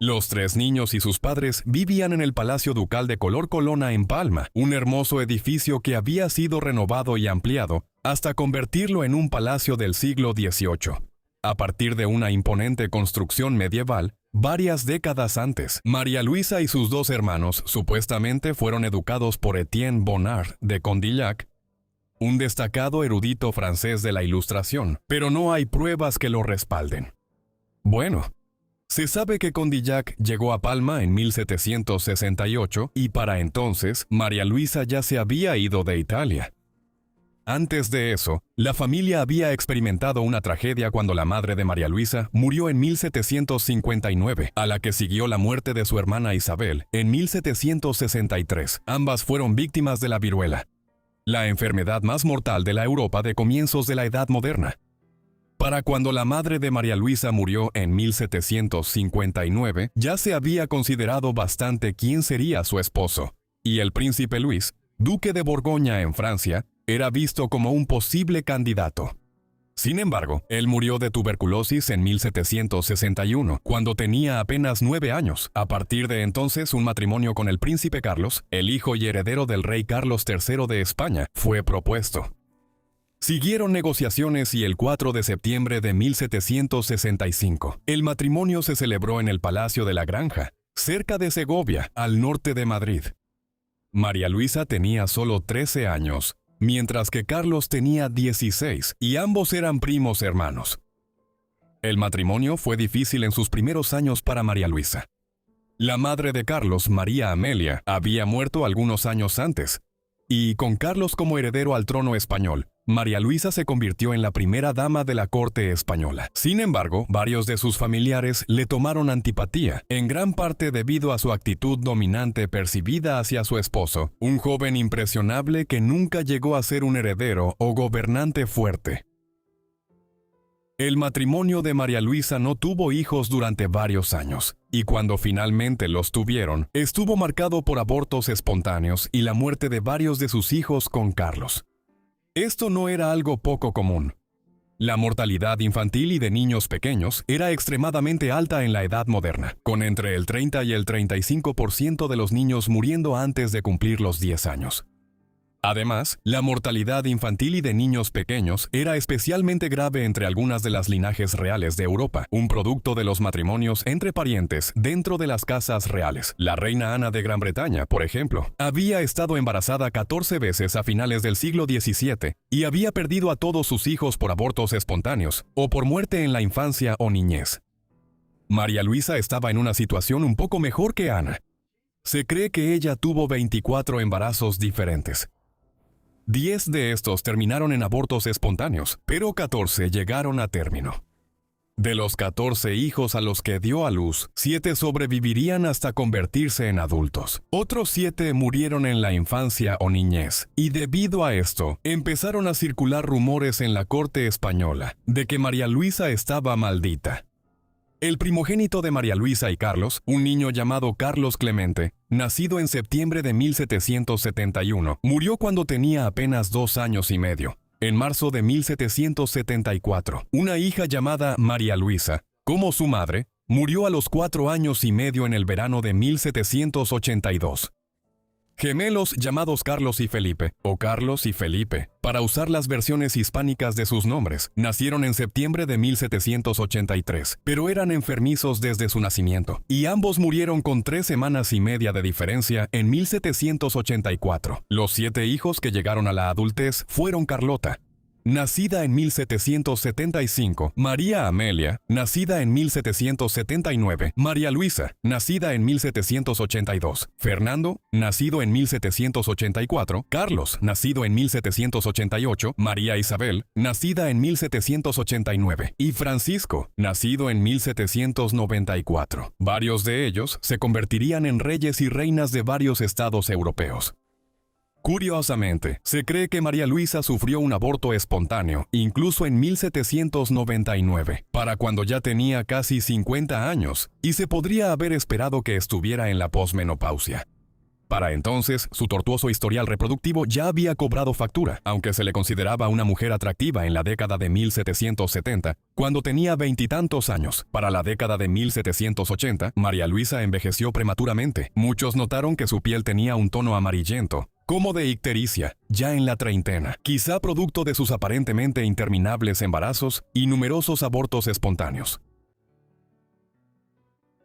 Los 3 niños y sus padres vivían en el Palacio Ducal de color Colonna en Palma, un hermoso edificio que había sido renovado y ampliado hasta convertirlo en un palacio del siglo XVIII. A partir de una imponente construcción medieval, varias décadas antes, María Luisa y sus 2 hermanos supuestamente fueron educados por Etienne Bonnard de Condillac, un destacado erudito francés de la Ilustración, pero no hay pruebas que lo respalden. Bueno, se sabe que Condillac llegó a Palma en 1768 y para entonces María Luisa ya se había ido de Italia. Antes de eso, la familia había experimentado una tragedia cuando la madre de María Luisa murió en 1759, a la que siguió la muerte de su hermana Isabel en 1763. Ambas fueron víctimas de la viruela, la enfermedad más mortal de la Europa de comienzos de la Edad Moderna. Para cuando la madre de María Luisa murió en 1759, ya se había considerado bastante quién sería su esposo, y el príncipe Luis, duque de Borgoña en Francia, era visto como un posible candidato. Sin embargo, él murió de tuberculosis en 1761, cuando tenía apenas 9 años. A partir de entonces, un matrimonio con el príncipe Carlos, el hijo y heredero del rey Carlos III de España, fue propuesto. Siguieron negociaciones y el 4 de septiembre de 1765, el matrimonio se celebró en el Palacio de la Granja, cerca de Segovia, al norte de Madrid. María Luisa tenía solo 13 años, mientras que Carlos tenía 16, y ambos eran primos hermanos. El matrimonio fue difícil en sus primeros años para María Luisa. La madre de Carlos, María Amelia, había muerto algunos años antes, y con Carlos como heredero al trono español, María Luisa se convirtió en la primera dama de la corte española. Sin embargo, varios de sus familiares le tomaron antipatía, en gran parte debido a su actitud dominante percibida hacia su esposo, un joven impresionable que nunca llegó a ser un heredero o gobernante fuerte. El matrimonio de María Luisa no tuvo hijos durante varios años, y cuando finalmente los tuvieron, estuvo marcado por abortos espontáneos y la muerte de varios de sus hijos con Carlos. Esto no era algo poco común. La mortalidad infantil y de niños pequeños era extremadamente alta en la edad moderna, con entre el 30 y el 35% de los niños muriendo antes de cumplir los 10 años. Además, la mortalidad infantil y de niños pequeños era especialmente grave entre algunas de las linajes reales de Europa, un producto de los matrimonios entre parientes dentro de las casas reales. La reina Ana de Gran Bretaña, por ejemplo, había estado embarazada 14 veces a finales del siglo XVII y había perdido a todos sus hijos por abortos espontáneos o por muerte en la infancia o niñez. María Luisa estaba en una situación un poco mejor que Ana. Se cree que ella tuvo 24 embarazos diferentes. 10 de estos terminaron en abortos espontáneos, pero 14 llegaron a término. De los 14 hijos a los que dio a luz, 7 sobrevivirían hasta convertirse en adultos. Otros 7 murieron en la infancia o niñez, y debido a esto, empezaron a circular rumores en la corte española de que María Luisa estaba maldita. El primogénito de María Luisa y Carlos, un niño llamado Carlos Clemente, nacido en septiembre de 1771, murió cuando tenía apenas 2 años y medio. En marzo de 1774, una hija llamada María Luisa, como su madre, murió a los 4 años y medio en el verano de 1782. Gemelos llamados Carlos y Felipe, o Carlos y Felipe, para usar las versiones hispánicas de sus nombres, nacieron en septiembre de 1783, pero eran enfermizos desde su nacimiento, y ambos murieron con 3 semanas y media de diferencia en 1784. Los 7 hijos que llegaron a la adultez fueron Carlota, nacida en 1775, María Amelia, nacida en 1779, María Luisa, nacida en 1782, Fernando, nacido en 1784, Carlos, nacido en 1788, María Isabel, nacida en 1789, y Francisco, nacido en 1794. Varios de ellos se convertirían en reyes y reinas de varios estados europeos. Curiosamente, se cree que María Luisa sufrió un aborto espontáneo, incluso en 1799, para cuando ya tenía casi 50 años, y se podría haber esperado que estuviera en la posmenopausia. Para entonces, su tortuoso historial reproductivo ya había cobrado factura, aunque se le consideraba una mujer atractiva en la década de 1770, cuando tenía 20 y tantos años. Para la década de 1780, María Luisa envejeció prematuramente. Muchos notaron que su piel tenía un tono amarillento, como de ictericia, ya en la treintena, quizá producto de sus aparentemente interminables embarazos y numerosos abortos espontáneos.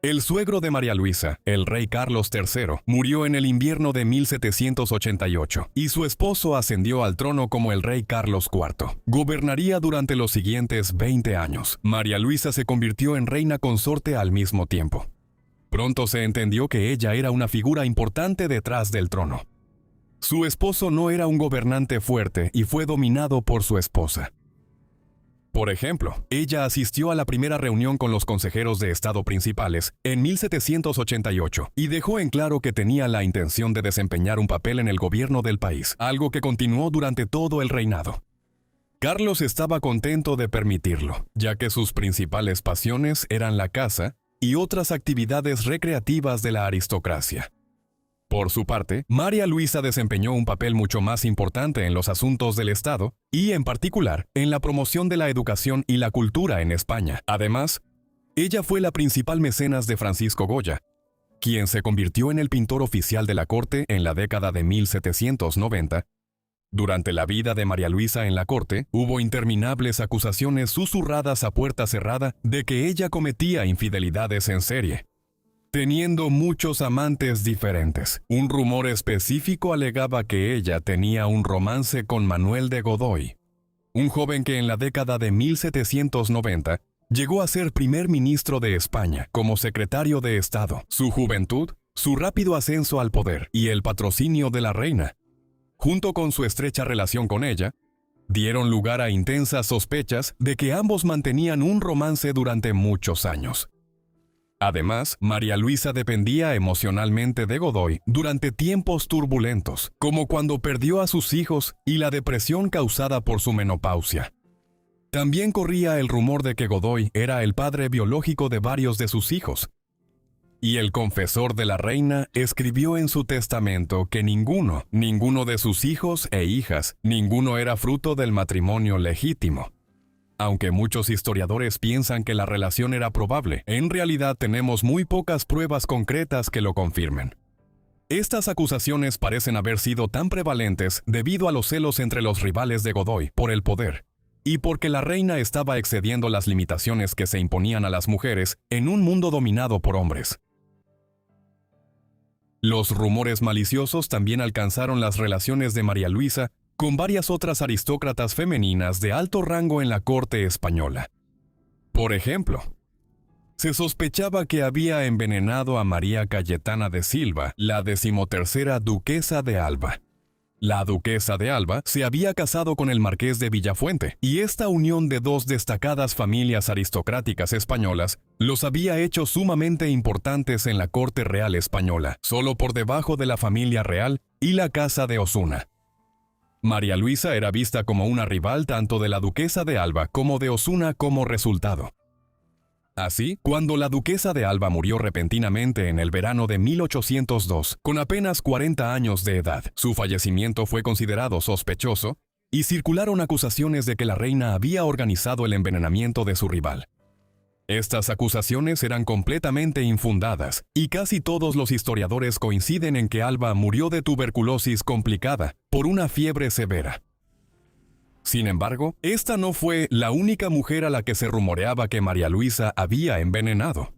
El suegro de María Luisa, el rey Carlos III, murió en el invierno de 1788, y su esposo ascendió al trono como el rey Carlos IV. Gobernaría durante los siguientes 20 años. María Luisa se convirtió en reina consorte al mismo tiempo. Pronto se entendió que ella era una figura importante detrás del trono. Su esposo no era un gobernante fuerte y fue dominado por su esposa. Por ejemplo, ella asistió a la primera reunión con los consejeros de Estado principales en 1788 y dejó en claro que tenía la intención de desempeñar un papel en el gobierno del país, algo que continuó durante todo el reinado. Carlos estaba contento de permitirlo, ya que sus principales pasiones eran la caza y otras actividades recreativas de la aristocracia. Por su parte, María Luisa desempeñó un papel mucho más importante en los asuntos del Estado y, en particular, en la promoción de la educación y la cultura en España. Además, ella fue la principal mecenas de Francisco Goya, quien se convirtió en el pintor oficial de la corte en la década de 1790. Durante la vida de María Luisa en la corte, hubo interminables acusaciones susurradas a puerta cerrada de que ella cometía infidelidades en serie, teniendo muchos amantes diferentes. Un rumor específico alegaba que ella tenía un romance con Manuel de Godoy, un joven que en la década de 1790 llegó a ser primer ministro de España como secretario de Estado. Su juventud, su rápido ascenso al poder y el patrocinio de la reina, junto con su estrecha relación con ella, dieron lugar a intensas sospechas de que ambos mantenían un romance durante muchos años. Además, María Luisa dependía emocionalmente de Godoy durante tiempos turbulentos, como cuando perdió a sus hijos y la depresión causada por su menopausia. También corría el rumor de que Godoy era el padre biológico de varios de sus hijos. Y el confesor de la reina escribió en su testamento que ninguno de sus hijos e hijas, ninguno era fruto del matrimonio legítimo. Aunque muchos historiadores piensan que la relación era probable, en realidad tenemos muy pocas pruebas concretas que lo confirmen. Estas acusaciones parecen haber sido tan prevalentes debido a los celos entre los rivales de Godoy por el poder, y porque la reina estaba excediendo las limitaciones que se imponían a las mujeres en un mundo dominado por hombres. Los rumores maliciosos también alcanzaron las relaciones de María Luisa con varias otras aristócratas femeninas de alto rango en la corte española. Por ejemplo, se sospechaba que había envenenado a María Cayetana de Silva, la 13ª duquesa de Alba. La duquesa de Alba se había casado con el marqués de Villafuente, y esta unión de dos destacadas familias aristocráticas españolas los había hecho sumamente importantes en la corte real española, solo por debajo de la familia real y la casa de Osuna. María Luisa era vista como una rival tanto de la duquesa de Alba como de Osuna como resultado. Así, cuando la duquesa de Alba murió repentinamente en el verano de 1802, con apenas 40 años de edad, su fallecimiento fue considerado sospechoso y circularon acusaciones de que la reina había organizado el envenenamiento de su rival. Estas acusaciones eran completamente infundadas, y casi todos los historiadores coinciden en que Alba murió de tuberculosis complicada por una fiebre severa. Sin embargo, esta no fue la única mujer a la que se rumoreaba que María Luisa había envenenado.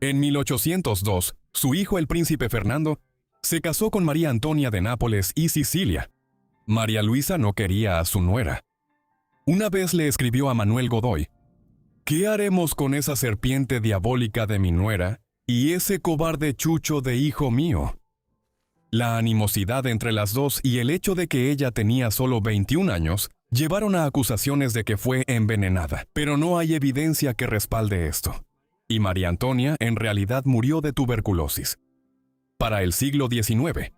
En 1802, su hijo el príncipe Fernando se casó con María Antonia de Nápoles y Sicilia. María Luisa no quería a su nuera. Una vez le escribió a Manuel Godoy: ¿qué haremos con esa serpiente diabólica de mi nuera y ese cobarde chucho de hijo mío? La animosidad entre las dos y el hecho de que ella tenía solo 21 años llevaron a acusaciones de que fue envenenada, pero no hay evidencia que respalde esto. Y María Antonia en realidad murió de tuberculosis. Para el siglo XIX,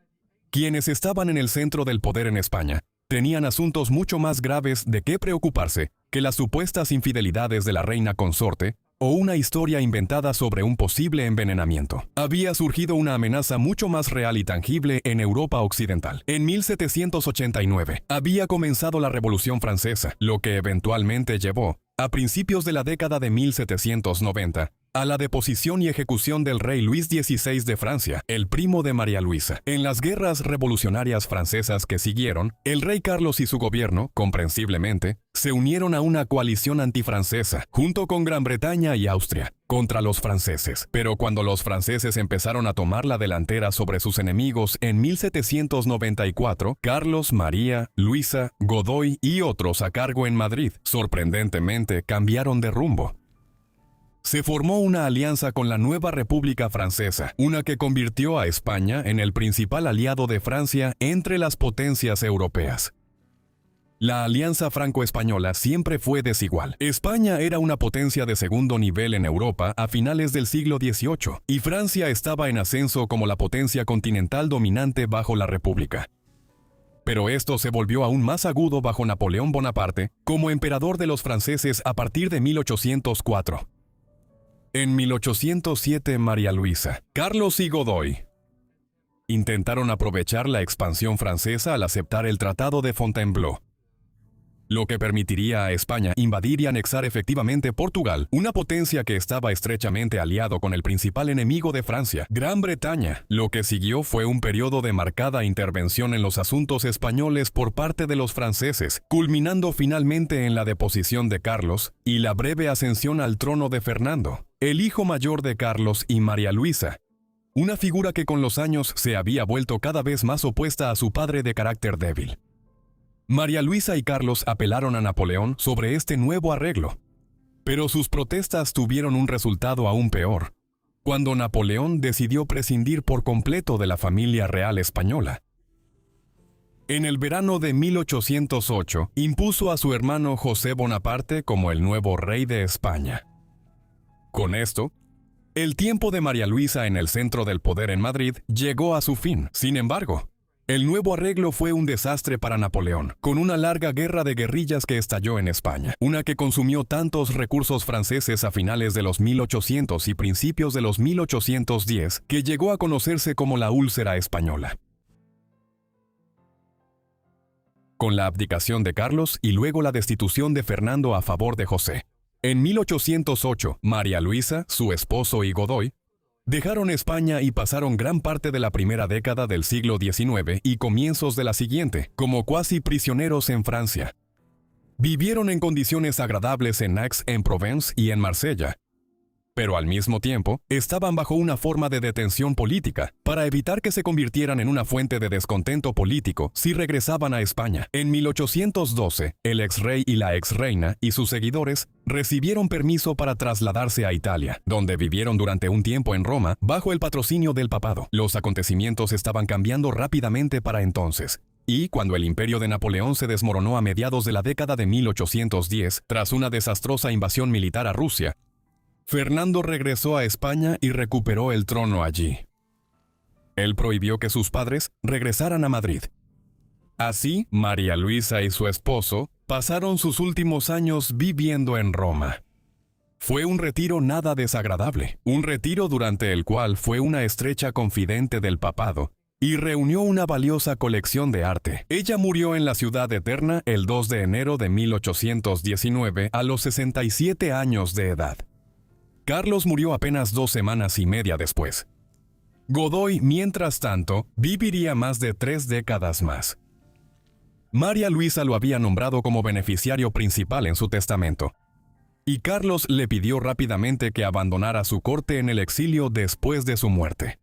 quienes estaban en el centro del poder en España tenían asuntos mucho más graves de qué preocuparse que las supuestas infidelidades de la reina consorte o una historia inventada sobre un posible envenenamiento. Había surgido una amenaza mucho más real y tangible en Europa occidental. En 1789 había comenzado la Revolución Francesa, lo que eventualmente llevó, a principios de la década de 1790, a la deposición y ejecución del rey Luis XVI de Francia, el primo de María Luisa. En las guerras revolucionarias francesas que siguieron, el rey Carlos y su gobierno, comprensiblemente, se unieron a una coalición antifrancesa, junto con Gran Bretaña y Austria, contra los franceses. Pero cuando los franceses empezaron a tomar la delantera sobre sus enemigos en 1794, Carlos, María, Luisa, Godoy y otros a cargo en Madrid, sorprendentemente cambiaron de rumbo. Se formó una alianza con la nueva República Francesa, una que convirtió a España en el principal aliado de Francia entre las potencias europeas. La alianza franco-española siempre fue desigual. España era una potencia de segundo nivel en Europa a finales del siglo XVIII, y Francia estaba en ascenso como la potencia continental dominante bajo la República. Pero esto se volvió aún más agudo bajo Napoleón Bonaparte como emperador de los franceses a partir de 1804. En 1807, María Luisa, Carlos y Godoy intentaron aprovechar la expansión francesa al aceptar el Tratado de Fontainebleau, lo que permitiría a España invadir y anexar efectivamente Portugal, una potencia que estaba estrechamente aliado con el principal enemigo de Francia, Gran Bretaña. Lo que siguió fue un periodo de marcada intervención en los asuntos españoles por parte de los franceses, culminando finalmente en la deposición de Carlos y la breve ascensión al trono de Fernando, el hijo mayor de Carlos y María Luisa, una figura que con los años se había vuelto cada vez más opuesta a su padre de carácter débil. María Luisa y Carlos apelaron a Napoleón sobre este nuevo arreglo, pero sus protestas tuvieron un resultado aún peor, cuando Napoleón decidió prescindir por completo de la familia real española. En el verano de 1808, impuso a su hermano José Bonaparte como el nuevo rey de España. Con esto, el tiempo de María Luisa en el centro del poder en Madrid llegó a su fin. Sin embargo, el nuevo arreglo fue un desastre para Napoleón, con una larga guerra de guerrillas que estalló en España, una que consumió tantos recursos franceses a finales de los 1800 y principios de los 1810 que llegó a conocerse como la úlcera española. Con la abdicación de Carlos y luego la destitución de Fernando a favor de José. En 1808, María Luisa, su esposo y Godoy, dejaron España y pasaron gran parte de la primera década del siglo XIX y comienzos de la siguiente, como cuasi prisioneros en Francia. Vivieron en condiciones agradables en Aix-en-Provence y en Marsella, pero al mismo tiempo estaban bajo una forma de detención política para evitar que se convirtieran en una fuente de descontento político si regresaban a España. En 1812, el exrey y la exreina y sus seguidores recibieron permiso para trasladarse a Italia, donde vivieron durante un tiempo en Roma bajo el patrocinio del papado. Los acontecimientos estaban cambiando rápidamente para entonces. Y cuando el imperio de Napoleón se desmoronó a mediados de la década de 1810, tras una desastrosa invasión militar a Rusia, Fernando regresó a España y recuperó el trono allí. Él prohibió que sus padres regresaran a Madrid. Así, María Luisa y su esposo pasaron sus últimos años viviendo en Roma. Fue un retiro nada desagradable, un retiro durante el cual fue una estrecha confidente del papado y reunió una valiosa colección de arte. Ella murió en la ciudad eterna el 2 de enero de 1819 a los 67 años de edad. Carlos murió apenas 2 semanas y media después. Godoy, mientras tanto, viviría más de 3 décadas más. María Luisa lo había nombrado como beneficiario principal en su testamento, y Carlos le pidió rápidamente que abandonara su corte en el exilio después de su muerte.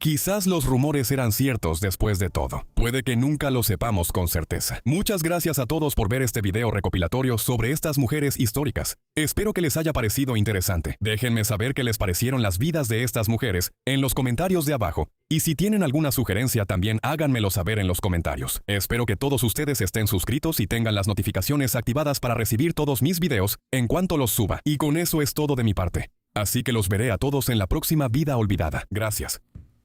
Quizás los rumores eran ciertos después de todo. Puede que nunca lo sepamos con certeza. Muchas gracias a todos por ver este video recopilatorio sobre estas mujeres históricas. Espero que les haya parecido interesante. Déjenme saber qué les parecieron las vidas de estas mujeres en los comentarios de abajo. Y si tienen alguna sugerencia también háganmelo saber en los comentarios. Espero que todos ustedes estén suscritos y tengan las notificaciones activadas para recibir todos mis videos en cuanto los suba. Y con eso es todo de mi parte. Así que los veré a todos en la próxima vida olvidada. Gracias.